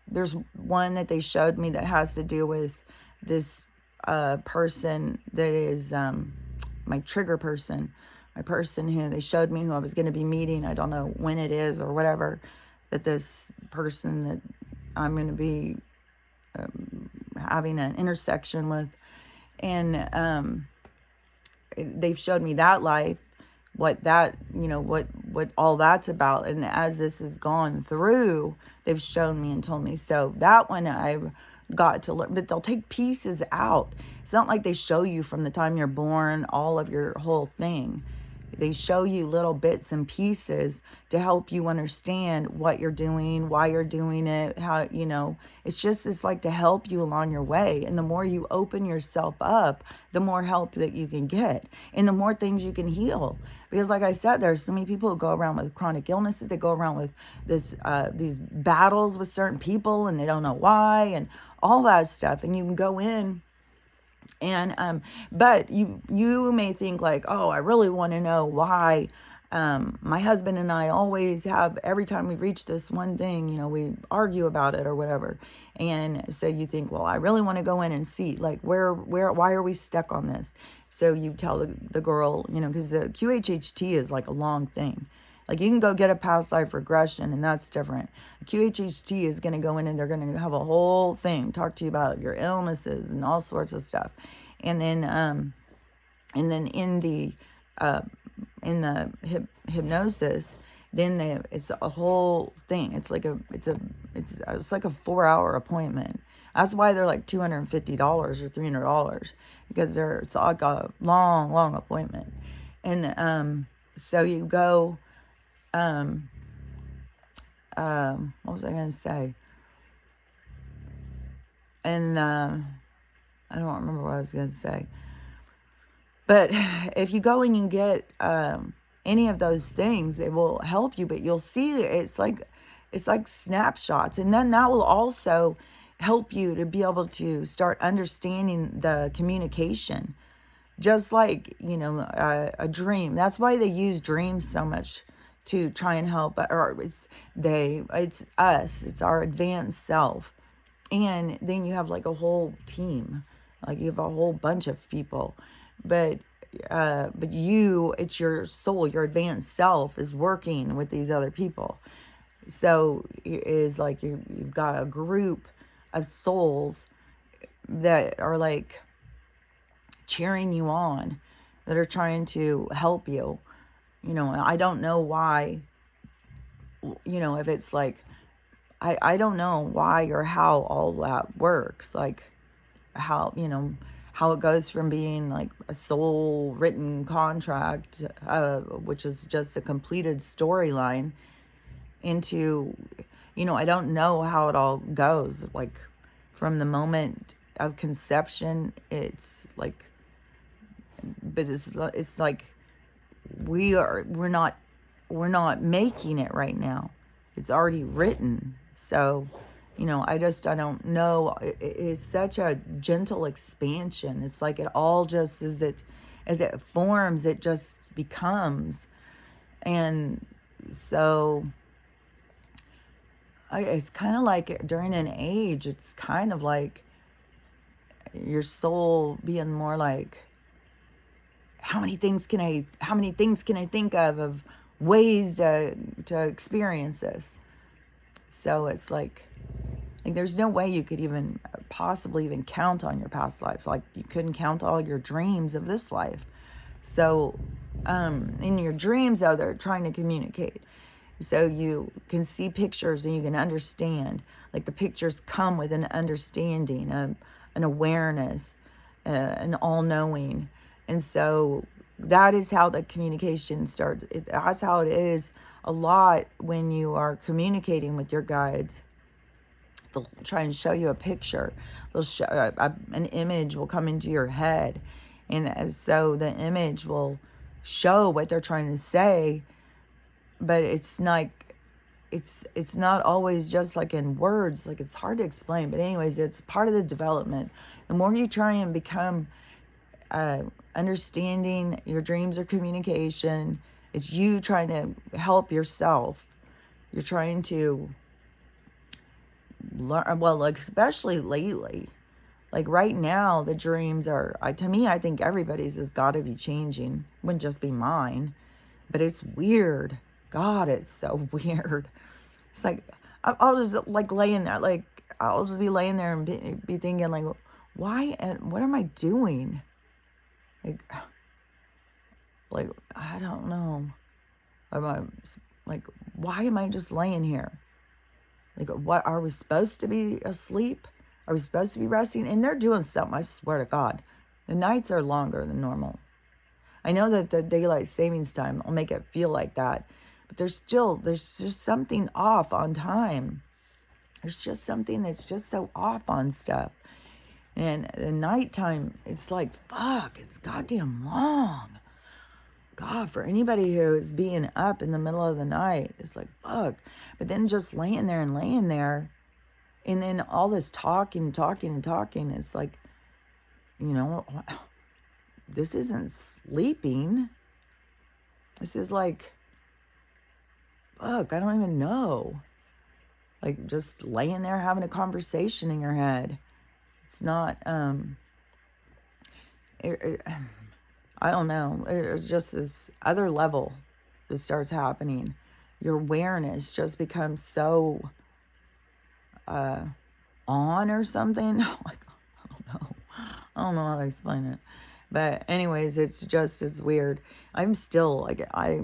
there's one that they showed me that has to do with this person that is my trigger person, my person who they showed me who I was going to be meeting. I don't know when it is or whatever, but this person that I'm going to be having an intersection with. And they've showed me that life, what that, you know, what all that's about. And as this has gone through, they've shown me and told me. So that one I've got to learn, but they'll take pieces out. It's not like they show you from the time you're born all of your whole thing. They show you little bits and pieces to help you understand what you're doing, why you're doing it, how, you know, it's like to help you along your way. And the more you open yourself up, the more help that you can get and the more things you can heal. Because like I said, there's so many people who go around with chronic illnesses. They go around with these battles with certain people and they don't know why and all that stuff. And you can go in. And but you may think like, oh, I really want to know why My husband and I always have, every time we reach this one thing, we argue about it or whatever. And so you think, well, I really want to go in and see, like, why are we stuck on this? So you tell the girl, because the QHHT is like a long thing. Like, you can go get a past life regression, and that's different. QHHT is going to go in and they're going to have a whole thing, talk to you about your illnesses and all sorts of stuff. And then in the hypnosis, then it's a whole thing. It's like it's like a 4-hour appointment. That's why they're like $250 or $300, because it's like a long appointment. And so you go. What was I gonna say? And I don't remember what I was gonna say. But if you go and you get any of those things, it will help you. But you'll see it's like snapshots, and then that will also help you to be able to start understanding the communication, just like a dream. That's why they use dreams so much, to try and help. Or it's us. It's our advanced self, and then you have like a whole team. Like, you have a whole bunch of people. But it's your soul, your advanced self is working with these other people. So it is like you've got a group of souls that are like cheering you on, that are trying to help you. I don't know why, if it's like, I don't know why or how all that works. Like, how it goes from being like a soul written contract, which is just a completed storyline, into, I don't know how it all goes. Like, from the moment of conception, it's like, but it's like we're not making it right now. It's already written. So I don't know. It's such a gentle expansion. It's like it all just, as it forms, it just becomes. And so it's kind of like during an age, it's kind of like your soul being more like, how many things can I think of ways to experience this? So it's like there's no way you could even possibly even count on your past lives. Like, you couldn't count all your dreams of this life. So in your dreams, though, they're trying to communicate. So you can see pictures and you can understand. Like, the pictures come with an understanding, an awareness, an all-knowing. And so that is how the communication starts. That's how it is a lot when you are communicating with your guides. They'll try and show you a picture. They'll show an image will come into your head, and so the image will show what they're trying to say. But it's not always just like in words. Like, it's hard to explain. But anyways, it's part of the development. The more you try and become understanding your dreams or communication, it's you trying to help yourself. You're trying to learn, well, like, especially lately. Like, right now, the dreams are, to me, I think everybody's has got to be changing. It wouldn't just be mine. But it's weird. God, it's so weird. It's like, I'll just like laying there, like, I'll just be laying there and be thinking, like, why and what am I doing? Like, I don't know. Why am I just laying here? Like, what, are we supposed to be asleep? Are we supposed to be resting? And they're doing something, I swear to God. The nights are longer than normal. I know that the daylight savings time will make it feel like that, but there's just something off on time. There's just something that's just so off on stuff. And the nighttime, it's like, fuck, it's goddamn long. God, for anybody who is being up in the middle of the night, it's like, fuck. But then just laying there, and then all this talking, it's like, this isn't sleeping. This is like fuck, I don't even know. Like, just laying there having a conversation in your head. It's not, I don't know. It's just this other level that starts happening. Your awareness just becomes so on or something. Like, I don't know. I don't know how to explain it. But anyways, it's just as weird. I'm still like, I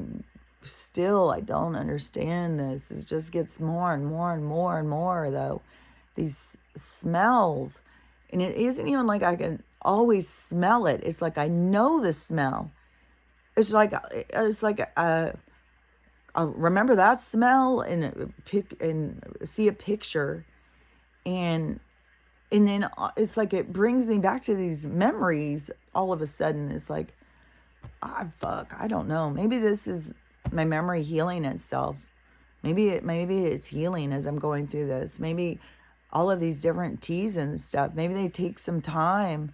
don't understand this. It just gets more and more and more and more though. These smells. And it isn't even like I can always smell it. It's like I know the smell. It's like I'll remember that smell and see a picture, and then it's like it brings me back to these memories all of a sudden. It's like, fuck, I don't know. Maybe this is my memory healing itself. Maybe it's healing as I'm going through this. Maybe all of these different teas and stuff, maybe they take some time.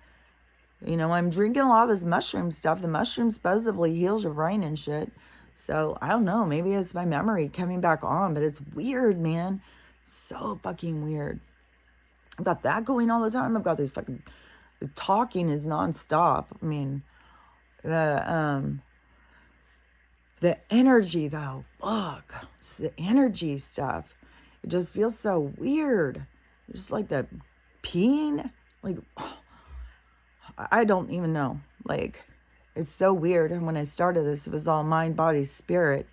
You know, I'm drinking a lot of this mushroom stuff. The mushroom supposedly heals your brain and shit. So I don't know. Maybe it's my memory coming back on, but it's weird, man. So fucking weird. I've got that going all the time. I've got these fucking, the talking is nonstop. I mean, the energy though, fuck, it's the energy stuff. It just feels so weird. Just like the peeing, like, I don't even know. Like, it's so weird. And when I started this, it was all mind, body, spirit,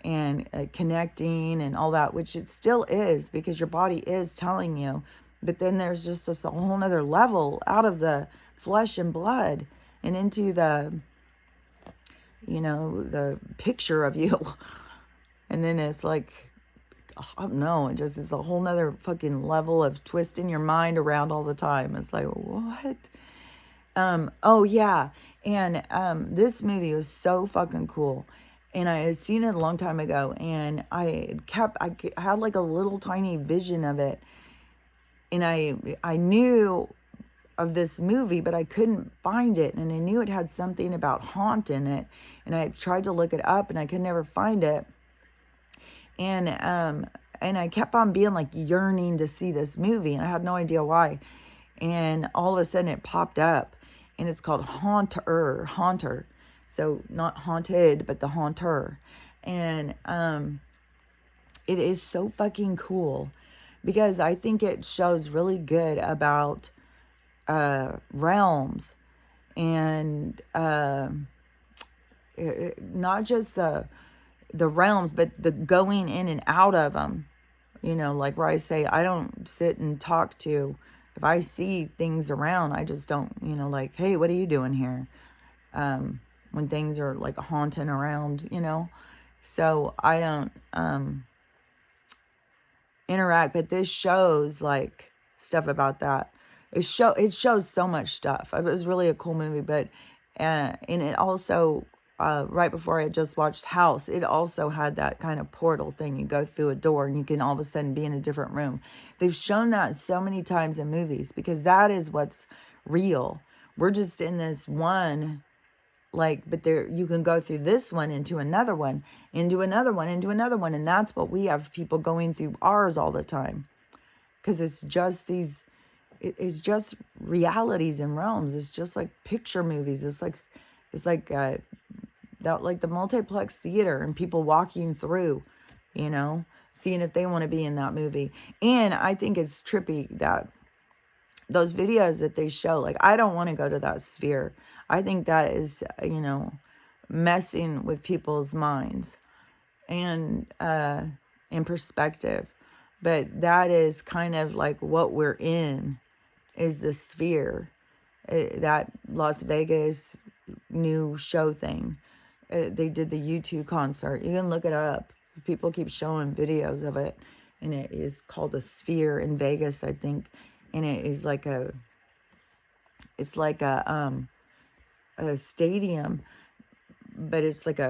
and connecting and all that, which it still is, because your body is telling you. But then there's just this a whole nother level out of the flesh and blood and into the, you know, the picture of you. And then it's like, I don't know, it just is a whole nother fucking level of twisting your mind around all the time. It's like, what? Oh yeah. And, this movie was so fucking cool. And I had seen it a long time ago, and I had like a little tiny vision of it. And I knew of this movie, but I couldn't find it. And I knew it had something about haunt in it. And I tried to look it up and I could never find it. And I kept on being like yearning to see this movie, and I had no idea why. And all of a sudden it popped up, and it's called Haunter. So not haunted, but the Haunter. And it is so fucking cool, because I think it shows really good about realms, and not just the realms, but the going in and out of them. You know, like where I say, I don't sit and talk to, if I see things around, I just don't, you know, like, hey, what are you doing here? When things are like haunting around, you know. So I don't interact, but this shows like stuff about that. It shows so much stuff. It was really a cool movie, but and it also, right before I had just watched House, it also had that kind of portal thing. You go through a door and you can all of a sudden be in a different room. They've shown that so many times in movies, because that is what's real. We're just in this one, like, but there, you can go through this one into another one, into another one, into another one. And that's what we have people going through ours all the time. Because it's just these, it's just realities and realms. It's just like picture movies. It's like that, like the multiplex theater, and people walking through, you know, seeing if they want to be in that movie. And I think it's trippy that those videos that they show, like, I don't want to go to that sphere. I think that is, you know, messing with people's minds and in perspective. But that is kind of like what we're in, is the sphere. That Las Vegas new show thing. They did the U2 concert. You can look it up. People keep showing videos of it. And it is called the Sphere in Vegas, I think. And it is like it's like a stadium, but it's like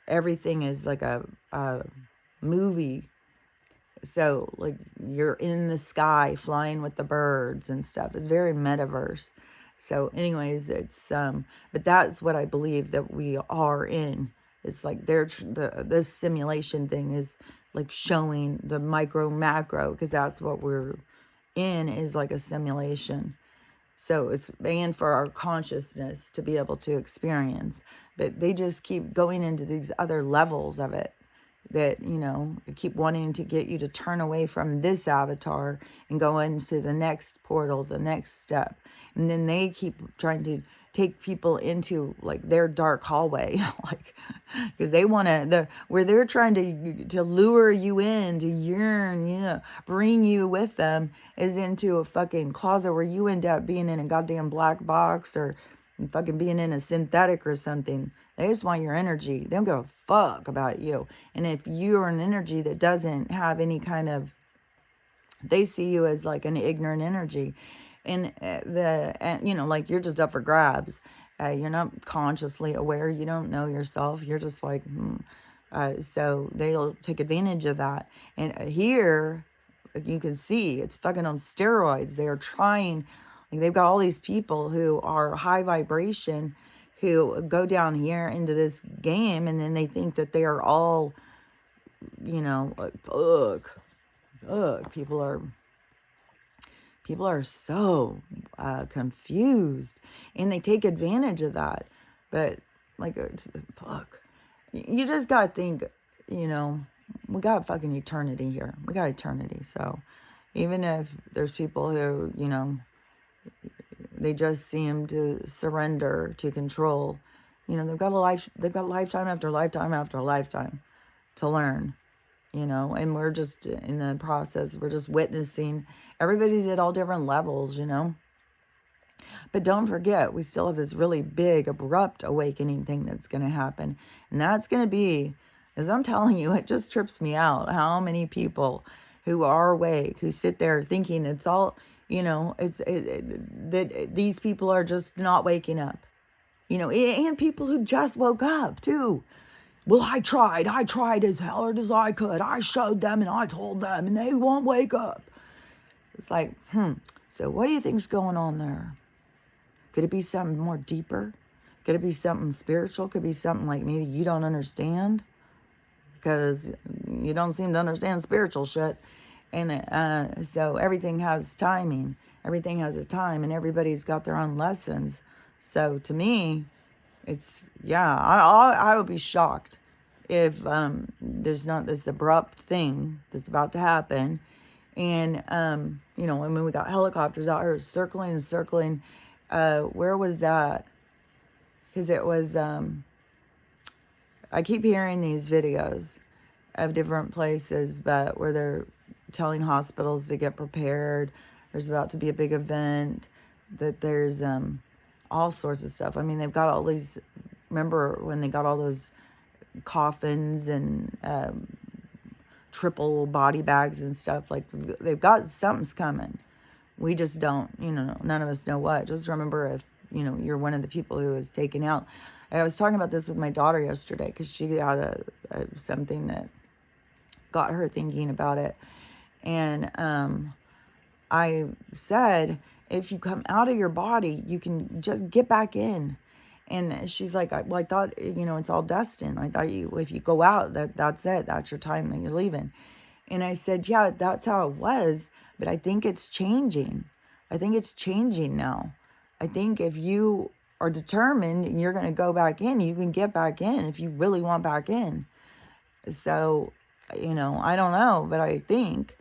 everything is like a movie. So like you're in the sky flying with the birds and stuff. It's very metaverse. So anyways, it's but that's what I believe that we are in, It's like this simulation thing is like showing the micro macro, because that's what we're in, is like a simulation. So it's and for our consciousness to be able to experience. But they just keep going into these other levels of it that, you know, keep wanting to get you to turn away from this avatar and go into the next portal, the next step. And then they keep trying to take people into like their dark hallway, like, because they want to, where they're trying to lure you in, to yearn, you know, bring you with them, is into a fucking closet where you end up being in a goddamn black box, or fucking being in a synthetic or something. They just want your energy. They don't give a fuck about you. And if you're an energy that doesn't have any kind of, they see you as like an ignorant energy. And you know, like you're just up for grabs. You're not consciously aware. You don't know yourself. You're just like, so they'll take advantage of that. And here, you can see it's fucking on steroids. They are trying, like they've got all these people who are high vibration, who go down here into this game, and then they think that they are all, you know, like, people are so confused, and they take advantage of that. But like, you just gotta think, you know, we got fucking eternity here. We got eternity. So even if there's people who, you know, they just seem to surrender to control, you know, they've got lifetime after lifetime after lifetime to learn, you know, and we're just in the process. We're just witnessing. Everybody's at all different levels, you know. But don't forget, we still have this really big, abrupt awakening thing that's going to happen. And that's going to be, as I'm telling you, it just trips me out how many people who are awake, who sit there thinking it's all, you know, that these people are just not waking up. You know, and people who just woke up too. Well, I tried as hard as I could. I showed them and I told them, and they won't wake up. It's like, so what do you think's going on there? Could it be something more deeper? Could it be something spiritual? Could it be something like maybe you don't understand? Because you don't seem to understand spiritual shit. And so everything has timing. Everything has a time, and everybody's got their own lessons. So to me, it's, yeah, I would be shocked if there's not this abrupt thing that's about to happen. And, you know, I mean, we got helicopters out here circling and circling. Where was that? Because it was, I keep hearing these videos of different places, but where they're telling hospitals to get prepared. There's about to be a big event, that there's all sorts of stuff. I mean, they've got all these, remember when they got all those coffins and triple body bags and stuff, like they've got something's coming. We just don't, you know, none of us know what. Just remember, if, you know, you're one of the people who is taken out. I was talking about this with my daughter yesterday, because she had something that got her thinking about it. And I said, if you come out of your body, you can just get back in. And she's like, well, I thought, you know, it's all destined. I thought if you go out, that's it. That's your time and you're leaving. And I said, yeah, that's how it was. But I think it's changing. I think it's changing now. I think if you are determined and you're going to go back in, you can get back in if you really want back in. So, you know, I don't know, but I think,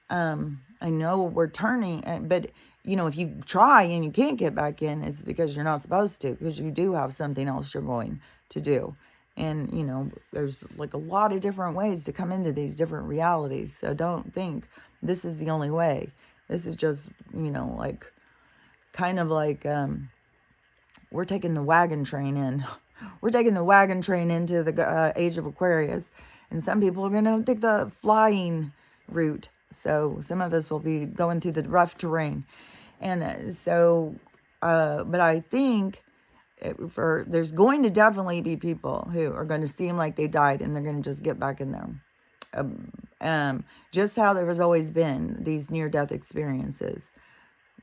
I know we're turning, but, you know, if you try and you can't get back in, it's because you're not supposed to, because you do have something else you're going to do. And, you know, there's like a lot of different ways to come into these different realities. So don't think this is the only way. This is just, you know, like, kind of like, we're taking the wagon train in. We're taking the wagon train into the age of Aquarius. And some people are going to take the flying route. So some of us will be going through the rough terrain. And so, but I think there's going to definitely be people who are going to seem like they died, and they're going to just get back in there. Just how there has always been these near-death experiences,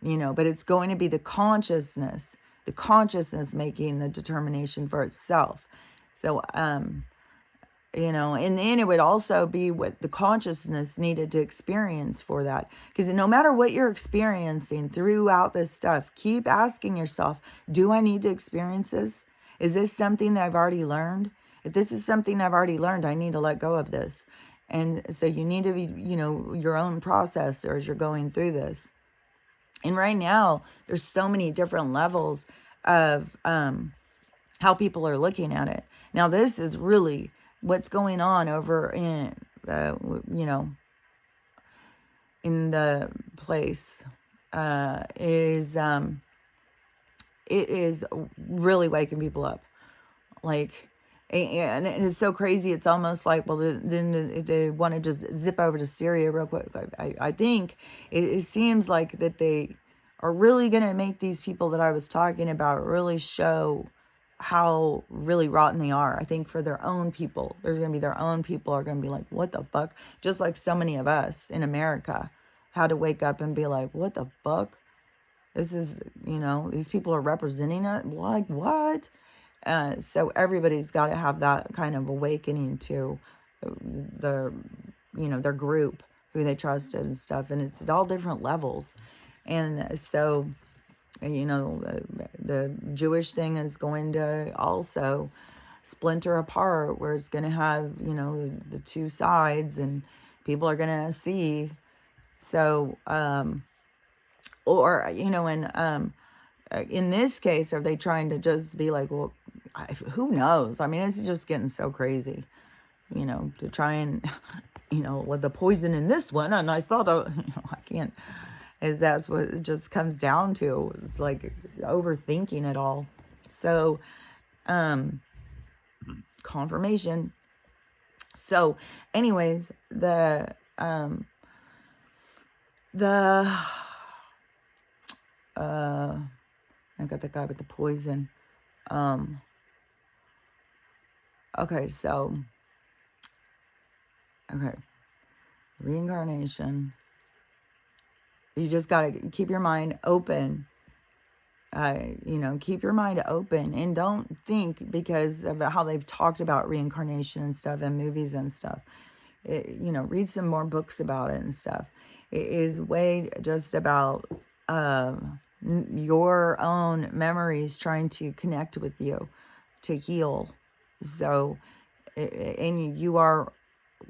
you know, but it's going to be the consciousness making the determination for itself. So, and then it would also be what the consciousness needed to experience for that. Because no matter what you're experiencing throughout this stuff, keep asking yourself, do I need to experience this? Is this something that I've already learned? If this is something I've already learned, I need to let go of this. And so you need to be, your own processor as you're going through this. And right now, there's so many different levels of how people are looking at it. Now, this is really what's going on over in, in the place is it is really waking people up. Like, and it's so crazy. It's almost like, well, then they want to just zip over to Syria real quick. I think it seems like that they are really going to make these people that I was talking about really show how really rotten they are. I think for their own people, there's going to be their own people are going to be like, what the fuck? Just like so many of us in America had to wake up and be like, what the fuck? This is, these people are representing it. Like, what? So everybody's got to have that kind of awakening to their group, who they trusted and stuff. And it's at all different levels. And so, the Jewish thing is going to also splinter apart, where it's going to have, the two sides, and people are going to see. So, in this case, are they trying to just be like, well, who knows? I mean, it's just getting so crazy, to try and, with the poison in this one. And I thought, I can't, that's what it just comes down to. It's like overthinking it all. So, confirmation. So anyways, I got the guy with the poison. Okay, so, reincarnation. You just got to keep your mind open. Keep your mind open, and don't think, because of how they've talked about reincarnation and stuff in movies and stuff. Read some more books about it and stuff. It is way just about your own memories trying to connect with you to heal. So, and you are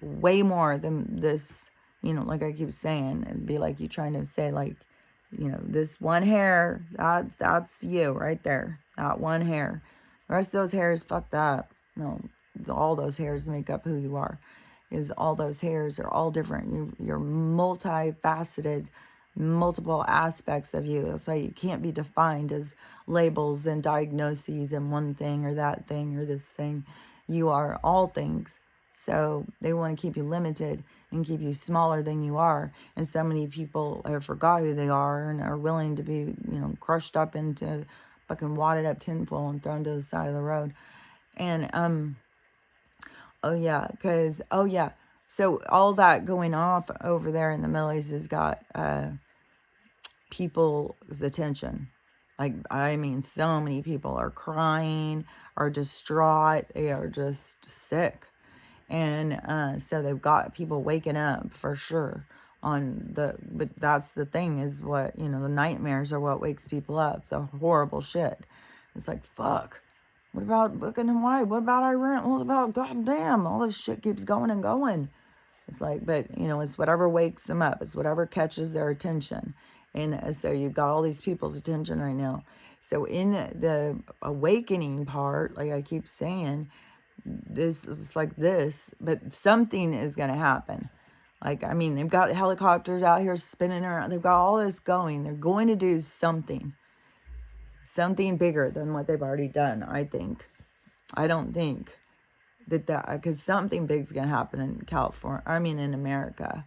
way more than this, like I keep saying. It'd be like you trying to say, like, this one hair, that's you right there. That one hair. The rest of those hairs, fuck that. No, all those hairs make up who you are. All those hairs are all different. You're multifaceted, multiple aspects of you. That's why you can't be defined as labels and diagnoses and one thing or that thing or this thing. You are all things. So they want to keep you limited and keep you smaller than you are. And so many people have forgot who they are and are willing to be, crushed up into fucking wadded up tinfoil and thrown to the side of the road. And, so all that going off over there in the Middle East has got people's attention. Like, I mean, so many people are crying, are distraught, they are just sick. And so they've got people waking up for sure but that's the thing, is what, the nightmares are what wakes people up, the horrible shit. It's like, fuck. What about booking and white? What about Iran? What about, goddamn, all this shit keeps going and going. It's like, but, it's whatever wakes them up. It's whatever catches their attention. And so you've got all these people's attention right now. So in the awakening part, like I keep saying, this is like this, but something is going to happen. Like, I mean, they've got helicopters out here spinning around. They've got all this going. They're going to do something bigger than what they've already done, I think. I don't think that, because something big is going to happen in California, in America.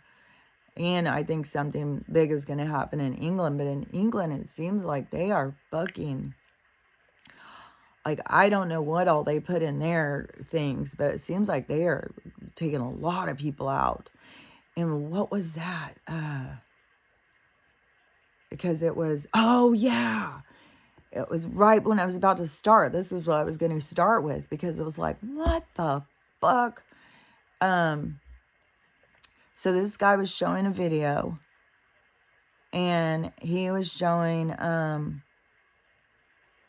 And I think something big is going to happen in England. But in England, it seems like they are fucking, like, I don't know what all they put in their things, but it seems like they are taking a lot of people out. And what was that? Because it was, oh yeah, it was right when I was about to start. This was what I was going to start with, because it was like, what the fuck? So this guy was showing a video, and he was showing,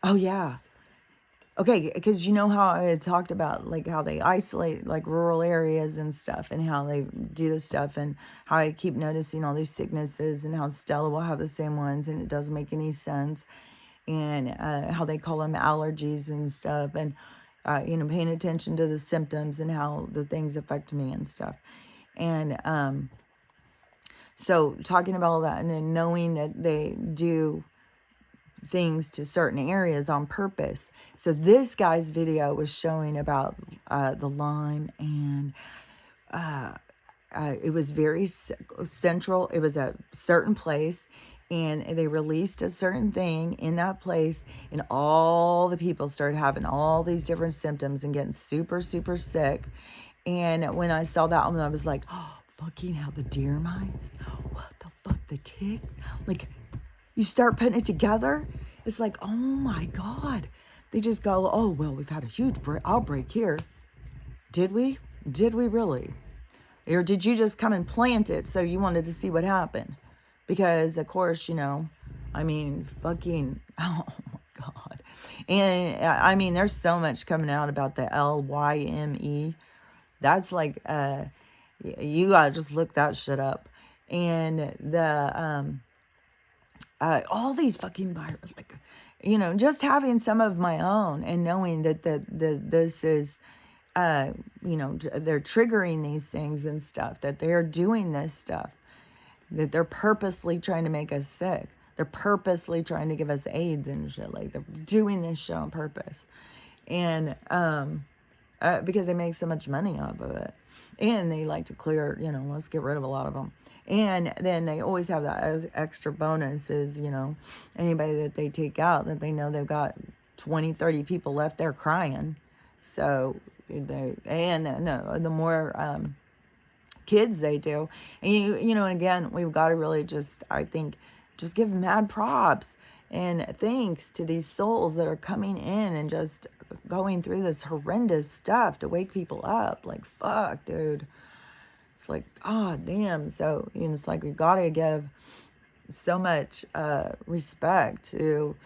oh yeah. Okay, because you know how I had talked about, like, how they isolate, like, rural areas and stuff, and how they do this stuff, and how I keep noticing all these sicknesses, and how Stella will have the same ones, and it doesn't make any sense, and how they call them allergies and stuff, and, you know, paying attention to the symptoms and how the things affect me and stuff. And so talking about all that, and then knowing that they do things to certain areas on purpose. So this guy's video was showing about the Lyme, and it was very central. It was a certain place, and they released a certain thing in that place, and all the people started having all these different symptoms and getting super, super sick. And when I saw that one, I was like, oh, fucking hell, the deer mites? What the fuck, the tick? Like, you start putting it together, it's like, oh my God. They just go, oh, well, we've had a huge outbreak here. Did we? Did we really? Or did you just come and plant it so you wanted to see what happened? Because, of course, you know, I mean, fucking, oh my God. And, I mean, there's so much coming out about the LYME. That's like, you gotta just look that shit up. And the, all these fucking viruses, like, you know, just having some of my own, and knowing that this is, you know, they're triggering these things and stuff, that they're doing this stuff, that they're purposely trying to make us sick. They're purposely trying to give us AIDS and shit. Like, they're doing this shit on purpose. And, because they make so much money off of it. And they like to clear, you know, let's get rid of a lot of them. And then they always have that extra bonus is, you know, anybody that they take out, that they know they've got 20, 30 people left there crying. So, the more kids they do. And, you know, again, we've got to really just, I think, just give mad props and thanks to these souls that are coming in and just going through this horrendous stuff to wake people up. Like, fuck, dude. It's like, oh, damn. So, you know, it's like we got to give so much respect to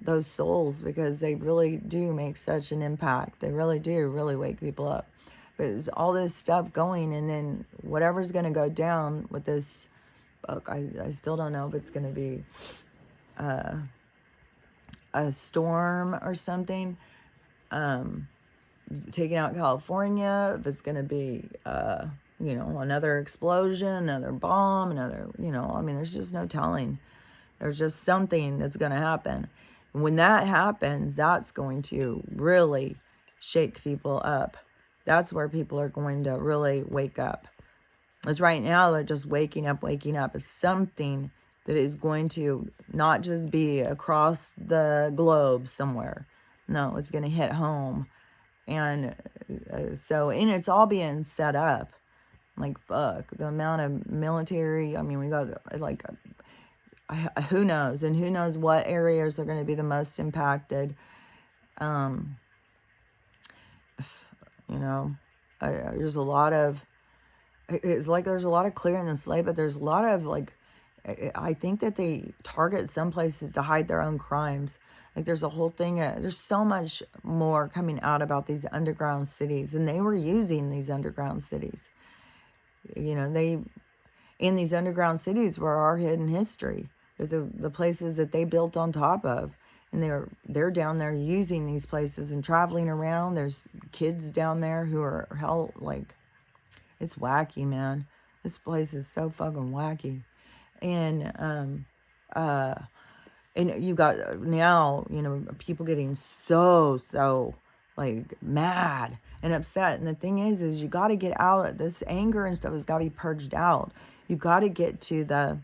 those souls, because they really do make such an impact. They really do really wake people up. But it's all this stuff going, and then whatever's going to go down with this book, I still don't know if it's going to be a storm or something, taking out California, if it's going to be, you know, another explosion, another bomb, another, you know, I mean, there's just no telling. There's just something that's going to happen. And when that happens, that's going to really shake people up. That's where people are going to really wake up. Because right now, they're just waking up. It's something that is going to not just be across the globe somewhere. No, it's going to hit home. And so, and it's all being set up. Like, fuck, the amount of military, I mean, we got, like, who knows? And who knows what areas are going to be the most impacted. You know, there's a lot of, it's like there's a lot of clearing the slate, but there's a lot of, like, I think that they target some places to hide their own crimes. Like, there's a whole thing, there's so much more coming out about these underground cities, and they were using these underground cities. You know, in these underground cities were our hidden history. They're the places that they built on top of. And they're down there using these places and traveling around. There's kids down there who are hell, like, it's wacky, man. This place is so fucking wacky. And you got now, you know, people getting so like mad and upset. And the thing is you got to get out. This anger and stuff has got to be purged out. You got to get to the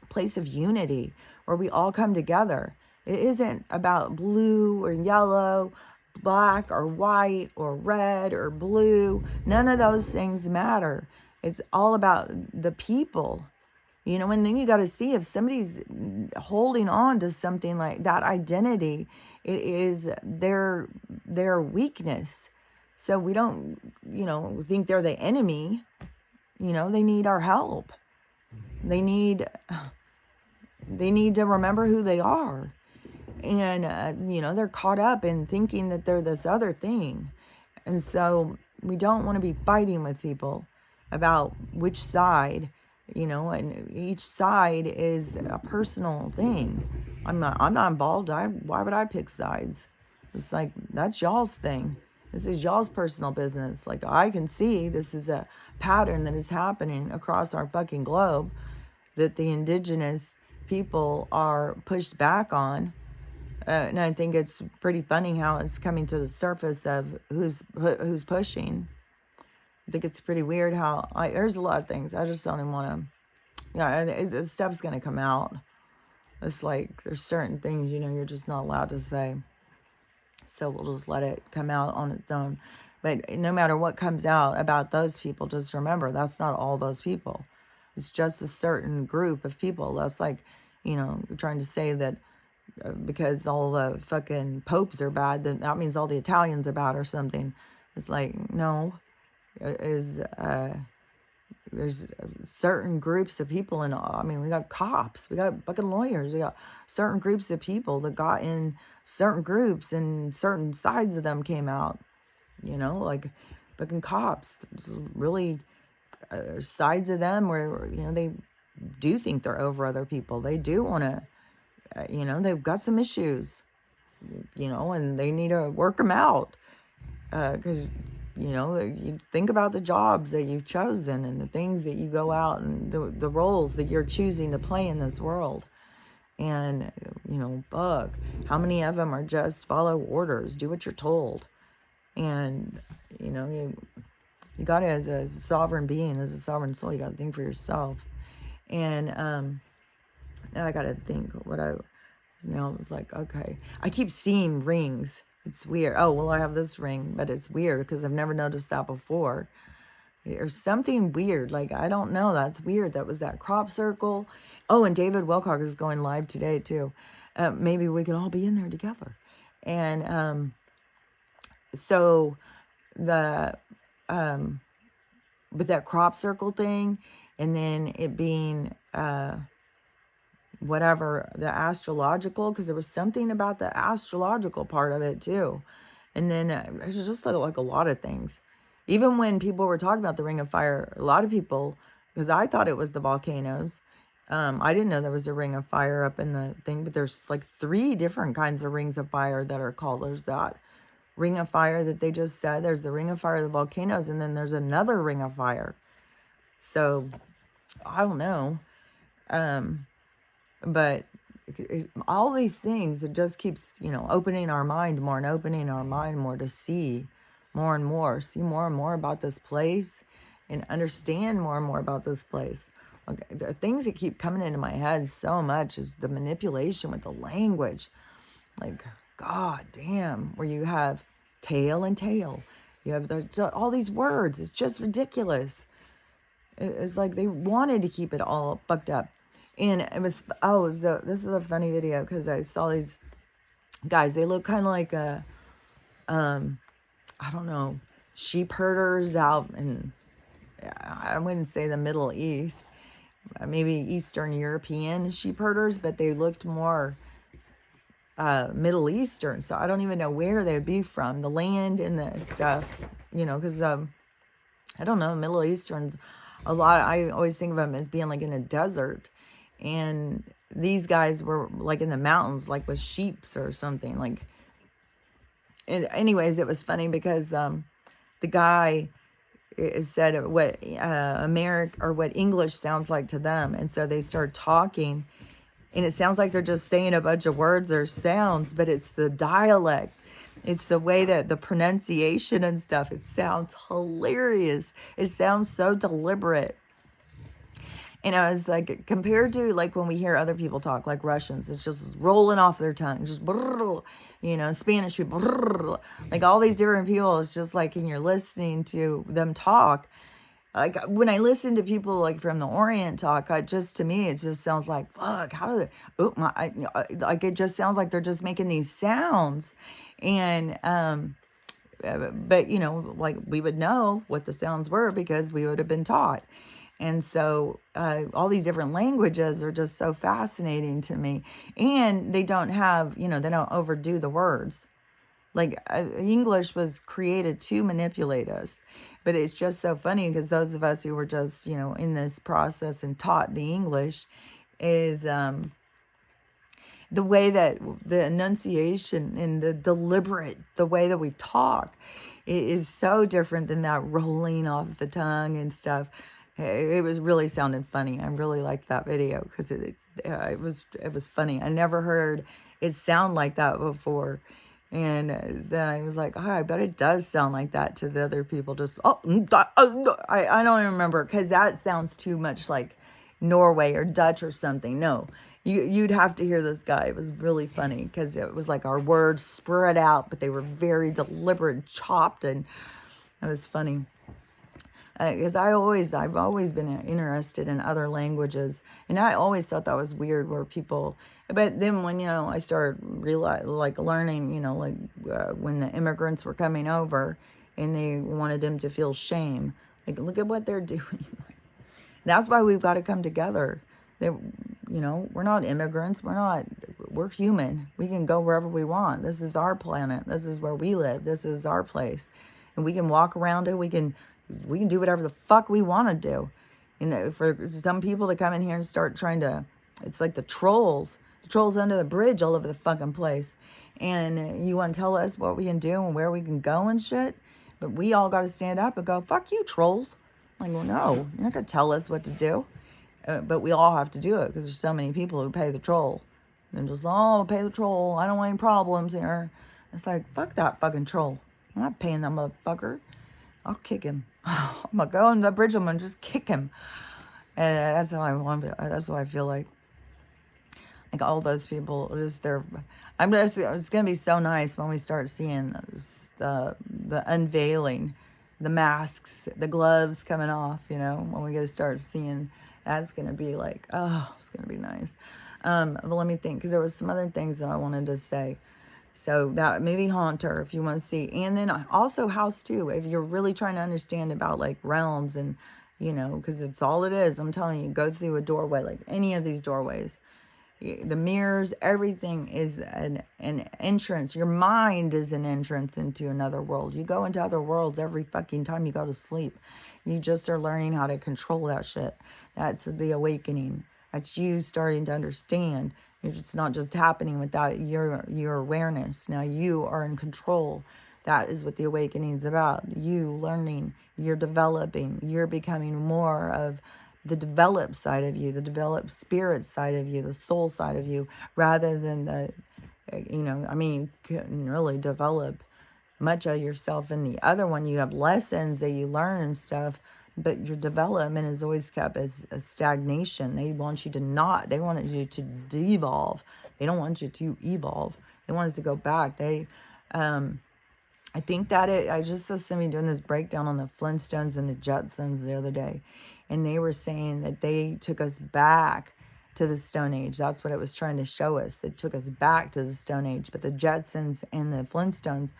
place of unity where we all come together. It isn't about blue or yellow, black or white or red or blue. None of those things matter. It's all about the people. You know, and then you got to see if somebody's holding on to something like that identity, it is their weakness. So we don't, you know, think they're the enemy. You know, they need our help. They need to remember who they are. And, you know, they're caught up in thinking that they're this other thing. And so we don't want to be fighting with people about which side, you know, and each side is a personal thing. I'm not involved. Why would I pick sides? It's like, that's y'all's thing. This is y'all's personal business. Like, I can see this is a pattern that is happening across our fucking globe, that the indigenous people are pushed back on. And I think it's pretty funny how it's coming to the surface of who's pushing. I think it's pretty weird how there's a lot of things. I just don't even want to, the stuff's going to come out. It's like there's certain things, you know, you're just not allowed to say. So we'll just let it come out on its own. But no matter what comes out about those people, just remember, that's not all those people. It's just a certain group of people. That's like, you know, trying to say that because all the fucking popes are bad, then that means all the Italians are bad or something. It's like, no. There's certain groups of people, and I mean, we got cops, we got fucking lawyers, we got certain groups of people that got in certain groups, and certain sides of them came out, you know, like fucking cops. There's really sides of them where, you know, they do think they're over other people. They do want to, you know, they've got some issues, you know, and they need to work them out, because you know, you think about the jobs that you've chosen and the things that you go out and the roles that you're choosing to play in this world. And, you know, how many of them are just follow orders, do what you're told? And, you know, you got to, as a sovereign being, as a sovereign soul, you got to think for yourself. And now I got to think now it's like, okay, I keep seeing rings. It's weird. Oh, well, I have this ring, but it's weird because I've never noticed that before. There's something weird. Like, I don't know. That's weird. That was that crop circle. Oh, and David Wilcock is going live today, too. Maybe we can all be in there together. And so with that crop circle thing, and then it being whatever, the astrological, because there was something about the astrological part of it too. And then it's just like a lot of things. Even when people were talking about the Ring of Fire, a lot of people, because I thought it was the volcanoes, I didn't know there was a Ring of Fire up in the thing, but there's like 3 different kinds of rings of fire that are called. There's that Ring of Fire that they just said, there's the Ring of Fire of the volcanoes, and then there's another Ring of Fire. So I don't know. But all these things, it just keeps, you know, opening our mind more and opening our mind more to see more and more, about this place and understand more and more about this place. Okay, the things that keep coming into my head so much is the manipulation with the language. Like, god damn, where you have tail and tail. You have all these words. It's just ridiculous. It's like they wanted to keep it all fucked up. And this is a funny video because I saw these guys. They look kind of like I don't know, sheep herders out in, I wouldn't say the Middle East, maybe Eastern European sheep herders, but they looked more Middle Eastern. So I don't even know where they would be from, the land and the stuff, you know, because I don't know, Middle Easterns, I always think of them as being like in a desert. And these guys were like in the mountains, like with sheeps or something. Like, and anyways, it was funny because the guy said what what English sounds like to them, and so they start talking, and it sounds like they're just saying a bunch of words or sounds, but it's the dialect. It's the way that the pronunciation and stuff. It sounds hilarious. It sounds so deliberate. And I was like, compared to like when we hear other people talk, like Russians, it's just rolling off their tongue, just, you know, Spanish people, like all these different people. It's just like, and you're listening to them talk, like when I listen to people like from the Orient talk, just to me it just sounds like fuck. How do they? Oh my! Like it just sounds like they're just making these sounds, and but you know, like we would know what the sounds were because we would have been taught. And so all these different languages are just so fascinating to me. And they don't have, you know, they don't overdo the words. Like English was created to manipulate us. But it's just so funny because those of us who were just, you know, in this process and taught the English is the way that the enunciation and the deliberate, the way that we talk is so different than that rolling off the tongue and stuff. It was really sounding funny. I really liked that video because it was funny. I never heard it sound like that before. And then I was like, oh, I bet it does sound like that to the other people. Just, I don't even remember because that sounds too much like Norway or Dutch or something. No, you'd have to hear this guy. It was really funny because it was like our words spread out, but they were very deliberate, chopped, and it was funny. Because I've always been interested in other languages, and I always thought that was weird where people. But then when you know I started like learning, you know, like when the immigrants were coming over, and they wanted them to feel shame. Like look at what they're doing. That's why we've got to come together. That you know we're not immigrants. We're human. We can go wherever we want. This is our planet. This is where we live. This is our place, and we can walk around it. We can do whatever the fuck we want to do. You know, for some people to come in here and start trying to, it's like the trolls under the bridge all over the fucking place. And you want to tell us what we can do and where we can go and shit. But we all got to stand up and go, fuck you, trolls. I'm like, well, no, you're not going to tell us what to do. But we all have to do it because there's so many people who pay the troll. And just, oh, pay the troll. I don't want any problems here. It's like, fuck that fucking troll. I'm not paying that motherfucker. I'll kick him. I'm gonna go on the bridge. I'm gonna just kick him. And that's how I want. That's what I feel like. Like all those people, just they're. It's gonna be so nice when we start seeing the unveiling, the masks, the gloves coming off. You know, when we get to start seeing, that's gonna be like, oh, it's gonna be nice. But let me think, because there was some other things that I wanted to say. So that maybe Haunter if you want to see. And then also House 2 if you're really trying to understand about like realms and, you know, because it's all it is. I'm telling you, go through a doorway, like any of these doorways. The mirrors, everything is an entrance. Your mind is an entrance into another world. You go into other worlds every fucking time you go to sleep. You just are learning how to control that shit. That's the awakening. That's you starting to understand. It's not just happening without your awareness. Now you are in control. That is what the awakening is about. You learning, you're developing, you're becoming more of the developed side of you, the developed spirit side of you, the soul side of you, rather than the, you know, I mean, you couldn't really develop much of yourself in the other one. You have lessons that you learn and stuff, but your development is always kept as a stagnation. They want you to not, they want you to devolve. They don't want you to evolve. They want us to go back. I think that I just saw somebody doing this breakdown on the Flintstones and the Jetsons the other day. And they were saying that they took us back to the Stone Age. That's what it was trying to show us. It took us back to the Stone Age. But the Jetsons and the Flintstones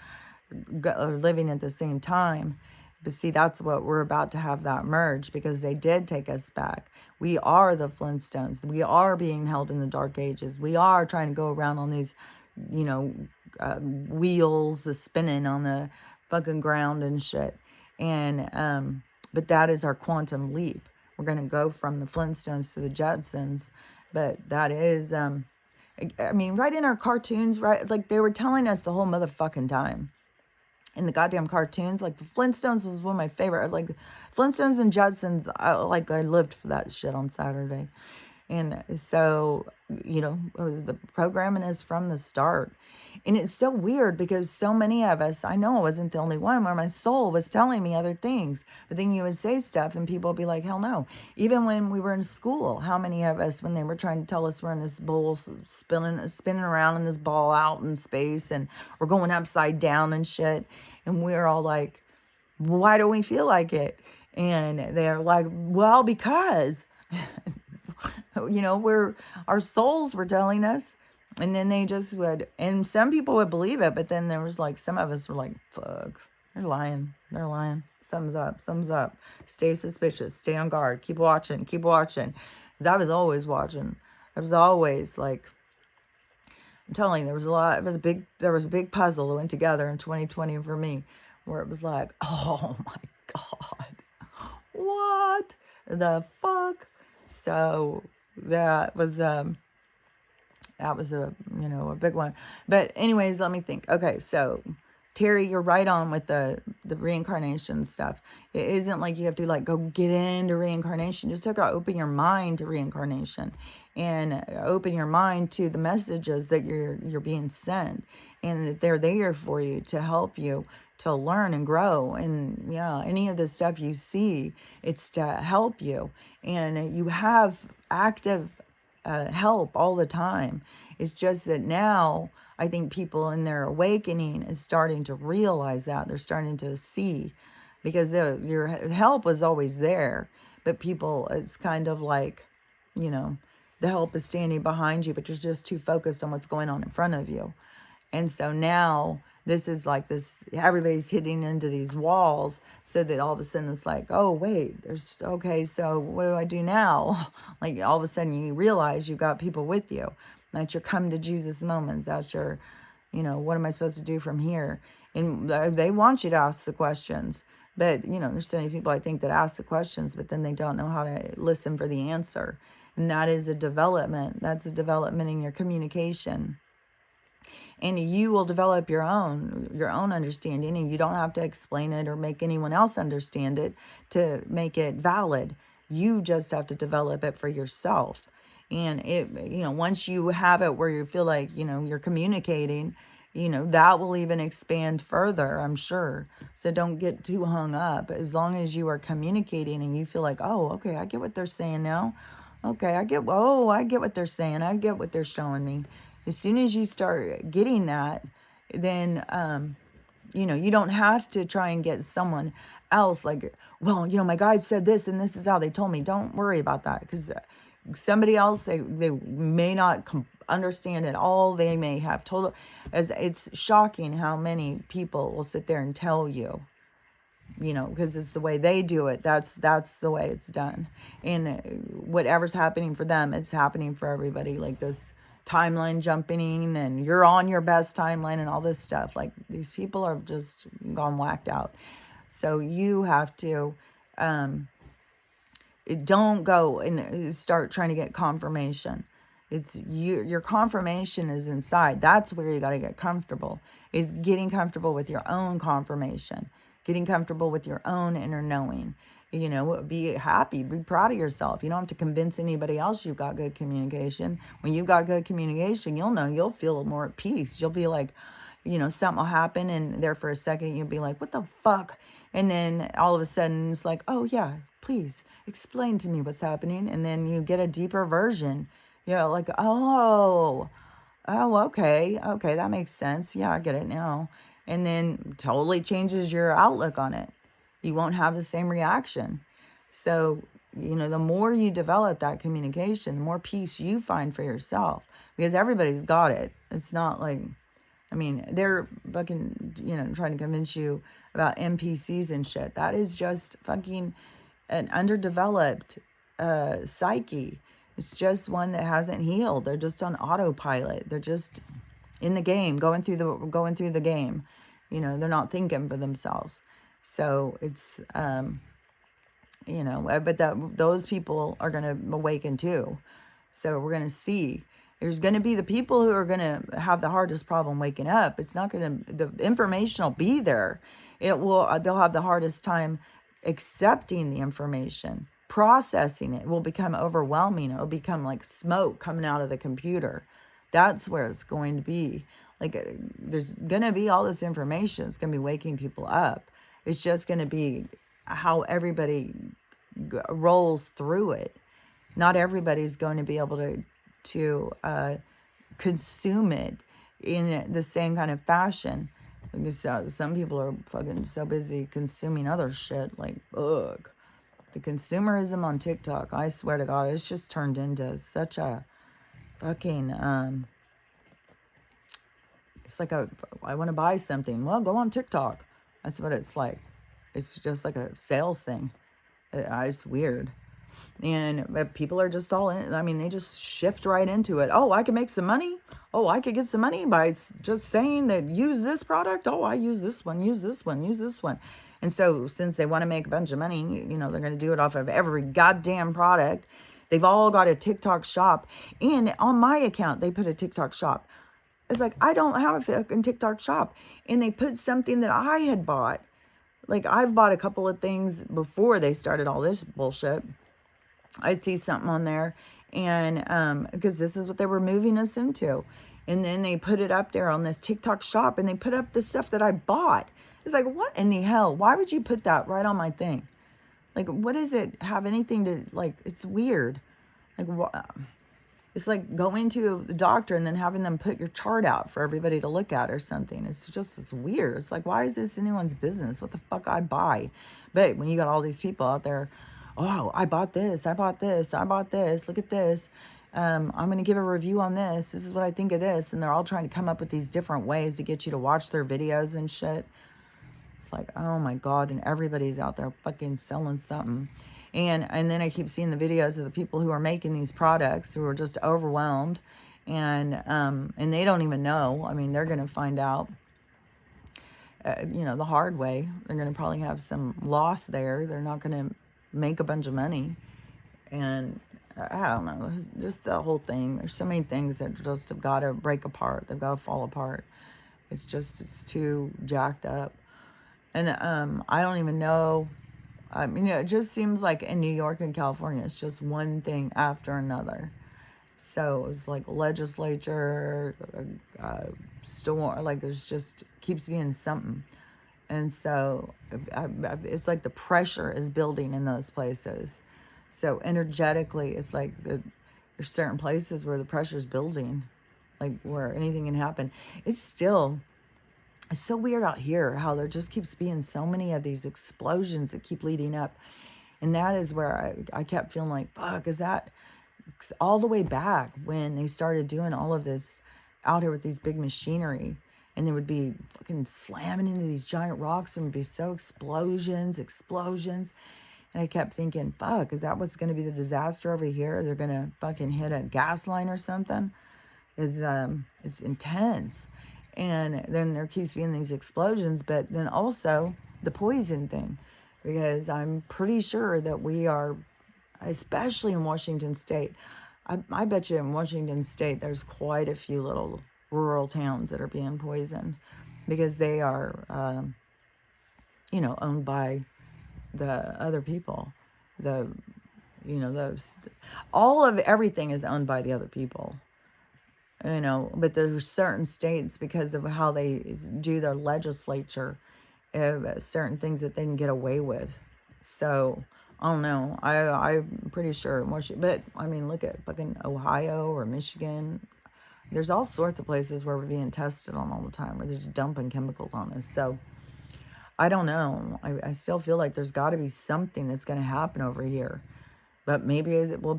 are living at the same time. But see, that's what we're about to have that merge because they did take us back. We are the Flintstones. We are being held in the Dark Ages. We are trying to go around on these, you know, wheels spinning on the fucking ground and shit. And, but that is our quantum leap. We're going to go from the Flintstones to the Jetsons. But that is, I mean, right in our cartoons, right? Like they were telling us the whole motherfucking time. In the goddamn cartoons, like the Flintstones was one of my favorite. Like Flintstones and Jetsons, I lived for that shit on Saturday. And so, you know, it was the programming is from the start. And it's so weird because so many of us, I know I wasn't the only one where my soul was telling me other things. But then you would say stuff and people would be like, hell no. Even when we were in school, how many of us, when they were trying to tell us we're in this bowl spinning around in this ball out in space and we're going upside down and shit. And we're all like, why don't we feel like it? And they're like, well, because, our souls were telling us. And then they just would, and some people would believe it, but then there was like, some of us were like, fuck, they're lying. They're lying. Something's up. Something's up. Stay suspicious. Stay on guard. Keep watching. Keep watching. Because I was always watching. I was always like, I'm telling you, there was a big puzzle that went together in 2020 for me, where it was like, oh my God, what the fuck? So that was a big one. But anyways, let me think. Okay, so Terry, you're right on with the reincarnation stuff. It isn't like you have to like go get into reincarnation. Just have to open your mind to reincarnation, and open your mind to the messages that you're being sent, and that they're there for you to help you to learn and grow. And yeah, any of the stuff you see, it's to help you, and you have active help all the time. It's just that now I think people in their awakening is starting to realize that. They're starting to see, because your help was always there, but people, it's kind of like, the help is standing behind you, but you're just too focused on what's going on in front of you. And so now this is like this, everybody's hitting into these walls, so that all of a sudden it's like, oh, wait, okay, so what do I do now? Like all of a sudden you realize you've got people with you. That's your come to Jesus moments. That's your, what am I supposed to do from here? And they want you to ask the questions. But, there's so many people I think that ask the questions, but then they don't know how to listen for the answer. And that is a development. That's a development in your communication. And you will develop your own understanding, and you don't have to explain it or make anyone else understand it to make it valid. You just have to develop it for yourself. And it, once you have it where you feel like, you're communicating, that will even expand further, I'm sure. So don't get too hung up. As long as you are communicating and you feel like, oh, okay, I get what they're saying now. Okay, I get what they're saying. I get what they're showing me. As soon as you start getting that, then, you don't have to try and get someone else like, well, my guide said this and this is how they told me. Don't worry about that, because somebody else, they may not understand it all. They may have total. It's shocking how many people will sit there and tell you, because it's the way they do it. That's the way it's done. And whatever's happening for them, it's happening for everybody. Like this timeline jumping, and you're on your best timeline and all this stuff. Like these people are just gone whacked out. So you have to don't go and start trying to get confirmation. It's your confirmation is inside. That's where you got to get comfortable, is getting comfortable with your own confirmation, getting comfortable with your own inner knowing. Be happy, be proud of yourself. You don't have to convince anybody else you've got good communication. When you've got good communication, you'll feel more at peace. You'll be like, something will happen, and there for a second you'll be like, what the fuck? And then all of a sudden it's like, oh yeah, please explain to me what's happening. And then you get a deeper version. Like, oh, okay, that makes sense. Yeah, I get it now. And then totally changes your outlook on it. You won't have the same reaction. So, the more you develop that communication, the more peace you find for yourself, because everybody's got it. It's not like, they're fucking, trying to convince you about NPCs and shit. That is just fucking an underdeveloped psyche. It's just one that hasn't healed. They're just on autopilot. They're just in the game, going through the game. They're not thinking for themselves. So it's, but those people are going to awaken too. So we're going to see. There's going to be the people who are going to have the hardest problem waking up. It's not going to, the information will be there. They'll have the hardest time accepting the information. Processing it will become overwhelming. It will become like smoke coming out of the computer. That's where it's going to be. Like, there's going to be all this information. It's going to be waking people up. It's just going to be how everybody rolls through it. Not everybody's going to be able to consume it in the same kind of fashion. Because some people are fucking so busy consuming other shit. Like, ugh. The consumerism on TikTok, I swear to God, it's just turned into such a fucking, it's like I want to buy something. Well, go on TikTok. That's what it's like. It's just like a sales thing. It's weird. And people are just all in. I mean, they just shift right into it. Oh, I can make some money. Oh, I could get some money by just saying that use this product. Oh, I use this one, use this one, use this one. And so since they want to make a bunch of money, you know, they're going to do it off of every goddamn product. They've all got a TikTok shop. And on my account, they put a TikTok shop. It's like, I don't have a fucking TikTok shop. And they put something that I had bought. Like, I've bought a couple of things before they started all this bullshit. I'd see something on there, and because this is what they were moving us into. And then they put it up there on this TikTok shop, and they put up the stuff that I bought. It's like, what in the hell? Why would you put that right on my thing? Like, what does it have anything to, like, it's weird. Like, it's like going to the doctor and then having them put your chart out for everybody to look at or something. It's weird. It's like, why is this anyone's business? What the fuck I buy? But when you got all these people out there, oh, I bought this, I bought this, I bought this, look at this. I'm going to give a review on this. This is what I think of this. And they're all trying to come up with these different ways to get you to watch their videos and shit. It's like, oh my God. And everybody's out there fucking selling something. And then I keep seeing the videos of the people who are making these products who are just overwhelmed. And they don't even know. I mean, they're going to find out, you know, the hard way. They're going to probably have some loss there. They're not going to make a bunch of money. And I don't know, just the whole thing. There's so many things that just have got to break apart. They've got to fall apart. It's too jacked up. And I don't even know. I mean, it just seems like in New York and California, it's just one thing after another. So it's like legislature, store, like it's just keeps being something. And so it's like the pressure is building in those places. So energetically, it's like there's certain places where the pressure is building, like where anything can happen. It's so weird out here how there just keeps being so many of these explosions that keep leading up. And that is where I kept feeling like, fuck, is that all the way back when they started doing all of this out here with these big machinery, and they would be fucking slamming into these giant rocks and would be so explosions. And I kept thinking, fuck, is that what's going to be the disaster over here? They're going to fucking hit a gas line or something? It's intense. And then there keeps being these explosions, but then also the poison thing, because I'm pretty sure that we are, especially in Washington State, I bet you in Washington State there's quite a few little rural towns that are being poisoned because they are, you know, owned by the other people. All of everything is owned by the other people. You know, but there's certain states, because of how they do their legislature, certain things that they can get away with. So, I don't know. I'm pretty sure. But, I mean, look at fucking Ohio or Michigan. There's all sorts of places where we're being tested on all the time, where they're just dumping chemicals on us. So, I don't know. I still feel like there's got to be something that's going to happen over here. But maybe it will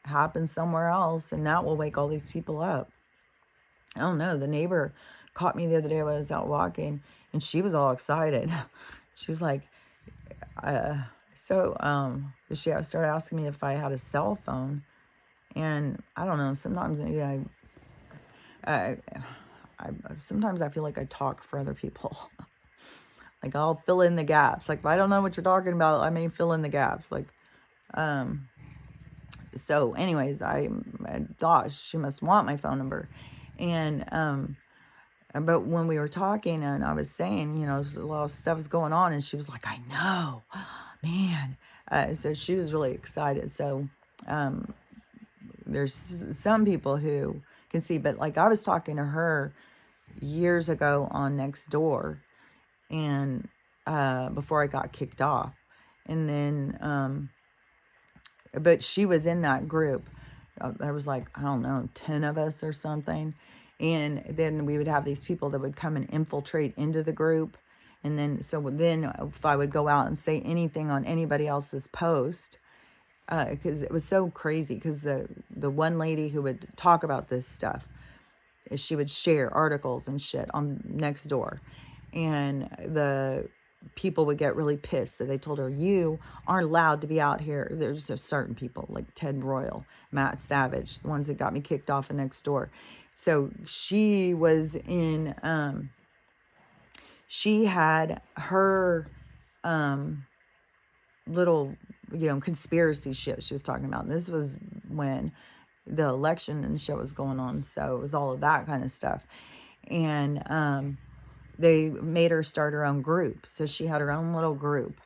happen somewhere else, and that will wake all these people up. I don't know. The neighbor caught me the other day when I was out walking, and she was all excited. She's like, she started asking me if I had a cell phone, and I don't know. Sometimes maybe sometimes I feel like I talk for other people. Like, I'll fill in the gaps. Like, if I don't know what you're talking about, I may fill in the gaps. Like, so anyways, I thought she must want my phone number. And, but when we were talking and I was saying, you know, a lot of stuff is going on, and she was like, I know, man. So she was really excited. So, there's some people who can see, but like I was talking to her years ago on Nextdoor, and before I got kicked off, and then but she was in that group. There was like, I don't know, 10 of us or something, and then we would have these people that would come and infiltrate into the group, And then, so then if I would go out and say anything on anybody else's post, because it was so crazy, because the one lady who would talk about this stuff, she would share articles and shit on Nextdoor, and the people would get really pissed that they told her, you aren't allowed to be out here. There's just certain people like Ted Royal, Matt Savage, the ones that got me kicked off of Nextdoor. So she was in, she had her little, conspiracy shit she was talking about. And this was when the election and shit was going on. So it was all of that kind of stuff. And they made her start her own group. So she had her own little group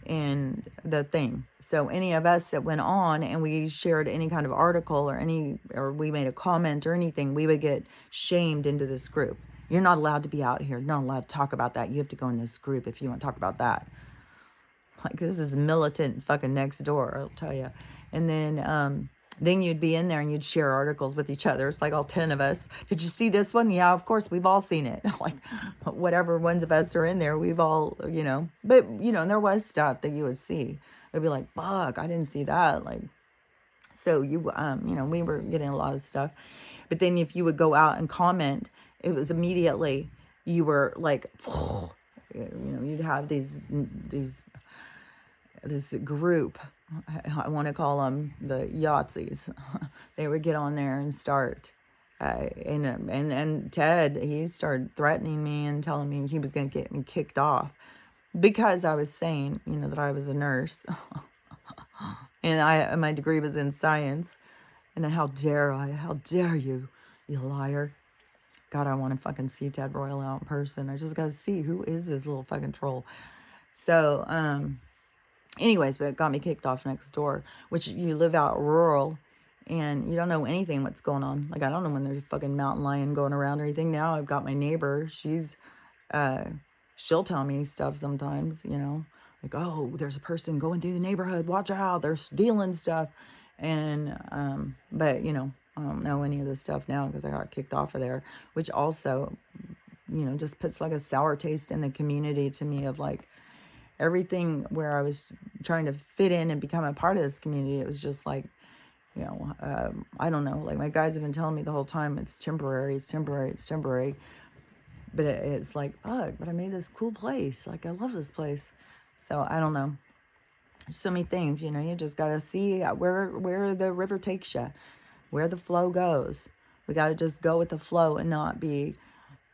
in the thing. So any of us that went on and we shared any kind of article or we made a comment or anything, we would get shamed into this group. You're not allowed to be out here. You're not allowed to talk about that. You have to go in this group if you want to talk about that. Like, this is militant fucking Nextdoor, I'll tell you. And then you'd be in there and you'd share articles with each other. It's like all 10 of us. Did you see this one? Yeah, of course, we've all seen it. Like, whatever ones of us are in there, we've all, But, there was stuff that you would see. It'd be like, fuck, I didn't see that. Like, so we were getting a lot of stuff. But then if you would go out and comment, it was immediately, you were like, you'd have this group, I want to call them the Yahtzees. They would get on there and start, and Ted, he started threatening me and telling me he was going to get me kicked off because I was saying, that I was a nurse, and my degree was in science, and how dare you, you liar. God, I want to fucking see Ted Royal out in person. I just got to see who is this little fucking troll. So, anyways, but it got me kicked off Nextdoor, which you live out rural and you don't know anything what's going on. Like, I don't know when there's a fucking mountain lion going around or anything. Now I've got my neighbor. She'll tell me stuff sometimes, like, oh, there's a person going through the neighborhood. Watch out. They're stealing stuff. And, but, I don't know any of this stuff now because I got kicked off of there, which also, just puts like a sour taste in the community to me of like, everything where I was trying to fit in and become a part of this community, it was just like, I don't know, like my guys have been telling me the whole time, it's temporary, it's temporary, it's temporary. But it's like, fuck, but I made this cool place. Like, I love this place. So I don't know. So many things, you just got to see where the river takes you, where the flow goes. We got to just go with the flow and not be,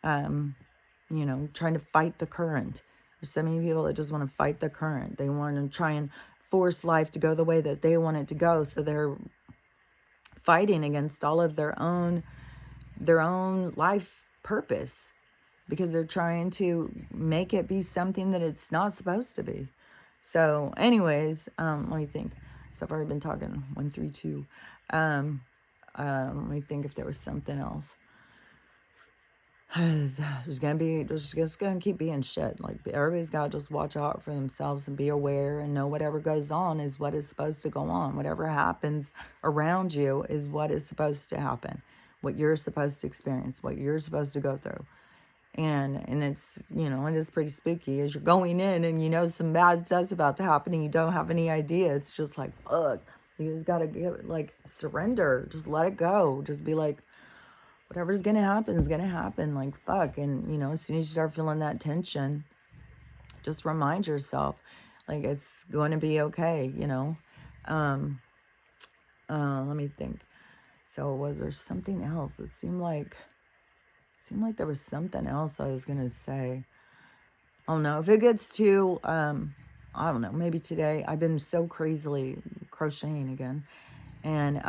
trying to fight the current. There's so many people that just want to fight the current. They want to try and force life to go the way that they want it to go. So they're fighting against all of their own life purpose because they're trying to make it be something that it's not supposed to be. So anyways, let me think. So I've already been talking 1, 3, 2. Let me think if there was something else. There's just gonna keep being shit. Like, everybody's gotta just watch out for themselves and be aware and know whatever goes on is what is supposed to go on. Whatever happens around you is what is supposed to happen. What you're supposed to experience, what you're supposed to go through. And it's, it is pretty spooky as you're going in and some bad stuff's about to happen and you don't have any idea. It's just like, fuck. You just gotta surrender. Just let it go. Just be like, whatever's gonna happen is gonna happen. Like, fuck. And, as soon as you start feeling that tension, just remind yourself, like, it's going to be okay, Let me think. So was there something else? It seemed like there was something else I was gonna say. I don't know. If it gets too, I don't know, maybe today. I've been so crazily crocheting again. And,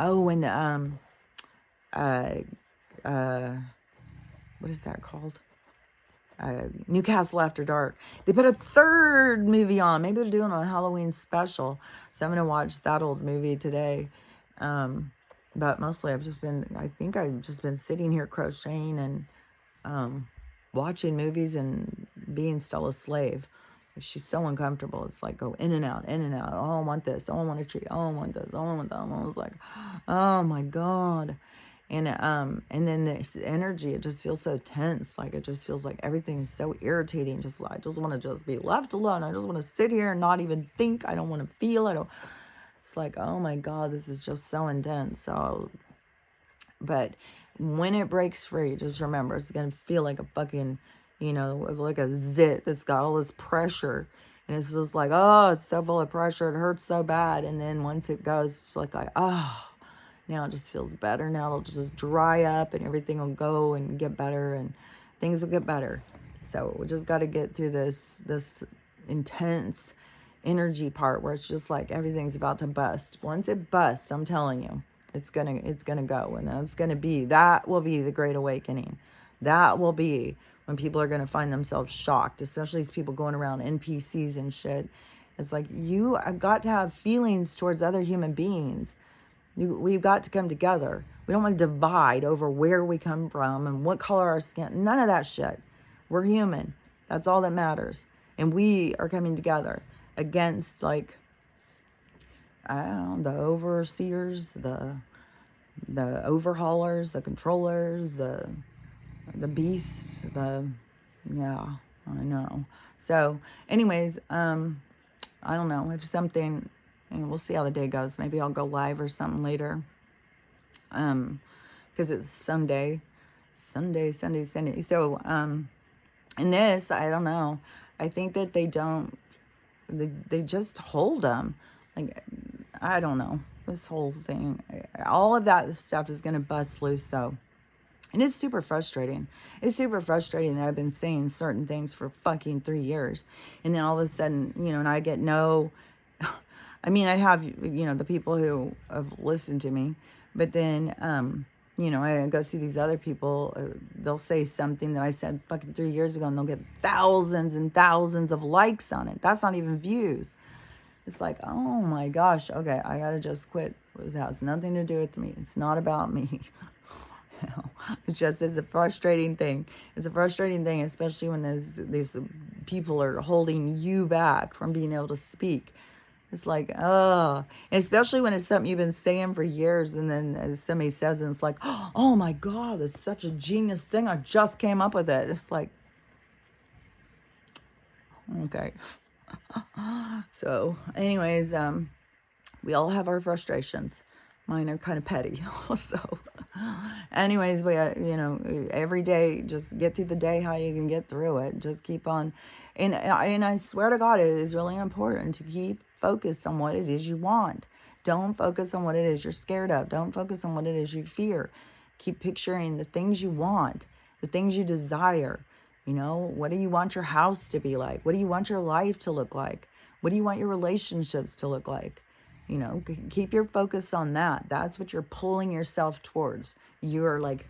what is that called? Newcastle After Dark. They put a third movie on. Maybe they're doing a Halloween special. So I'm going to watch that old movie today. But mostly I've just been sitting here crocheting and watching movies and being still a slave. She's so uncomfortable. It's like go in and out, in and out. Oh, I want this. Oh, I want a treat. Oh, I want this. Oh, I want that. I was like, oh my God. And then this energy, it just feels so tense. Like, it just feels like everything is so irritating. Just, I just want to just be left alone. I just want to sit here and not even think. I don't want to feel. It's like, oh my God, this is just so intense. So, but when it breaks free, just remember, it's going to feel like a fucking, like a zit that's got all this pressure. And it's just like, oh, it's so full of pressure. It hurts so bad. And then once it goes, it's like, oh, now it just feels better. Now it'll just dry up and everything will go and get better and things will get better. So we just got to get through this intense energy part where it's just like everything's about to bust. Once it busts, I'm telling you, it's gonna go, and that will be the Great Awakening. That will be when people are gonna find themselves shocked, especially these people going around NPCs and shit. It's like, you have got to have feelings towards other human beings. We've got to come together. We don't want to divide over where we come from and what color our skin. None of that shit. We're human. That's all that matters. And we are coming together against, like, I don't know, the overseers, the overhaulers, the controllers, the beasts, yeah, I know. So anyways, I don't know, if something, and we'll see how the day goes. Maybe I'll go live or something later. Because it's Sunday. So, in this, I don't know. I think that they just hold them. Like, I don't know. This whole thing, all of that stuff is going to bust loose, though. And it's super frustrating. It's super frustrating that I've been saying certain things for fucking 3 years. And then all of a sudden, and I get no... I mean, I have, the people who have listened to me. But then, I go see these other people. They'll say something that I said fucking 3 years ago, and they'll get thousands and thousands of likes on it. That's not even views. It's like, oh my gosh, okay, I gotta just quit. It has nothing to do with me. It's not about me. It's a frustrating thing. It's a frustrating thing, especially when these people are holding you back from being able to speak. It's like, especially when it's something you've been saying for years, and then as somebody says it, and it's like, oh my God, it's such a genius thing. I just came up with it. It's like, okay. So anyways, we all have our frustrations. Mine are kind of petty. So anyways, we, every day, just get through the day how you can get through it. Just keep on. And I swear to God, it is really important to keep focused on what it is you want. Don't focus on what it is you're scared of. Don't focus on what it is you fear. Keep picturing the things you want, the things you desire. What do you want your house to be like? What do you want your life to look like? What do you want your relationships to look like? Keep your focus on that. That's what you're pulling yourself towards. You're like,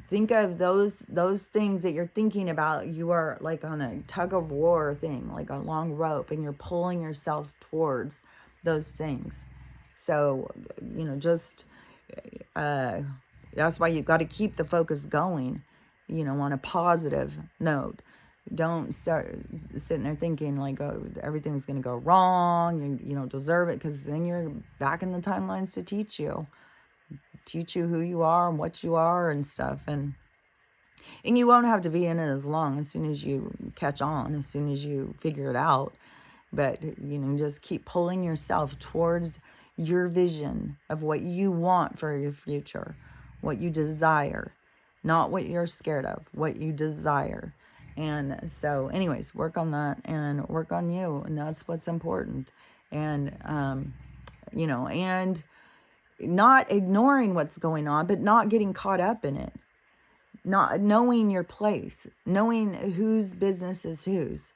think of those things that you're thinking about. You are like on a tug of war thing, like a long rope, and you're pulling yourself towards those things. So, that's why you've got to keep the focus going, on a positive note. Don't start sitting there thinking like, oh, everything's going to go wrong. You don't deserve it, because then you're back in the timelines to teach you who you are and what you are and stuff. And you won't have to be in it as long, as soon as you catch on, as soon as you figure it out. But, just keep pulling yourself towards your vision of what you want for your future, what you desire, not what you're scared of, what you desire. And so anyways, work on that and work on you. And that's what's important. And, and not ignoring what's going on, but not getting caught up in it. Not knowing your place, knowing whose business is whose,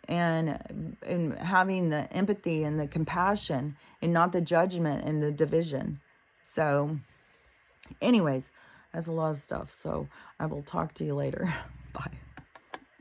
and having the empathy and the compassion, and not the judgment and the division. So anyways, that's a lot of stuff. So I will talk to you later. Bye.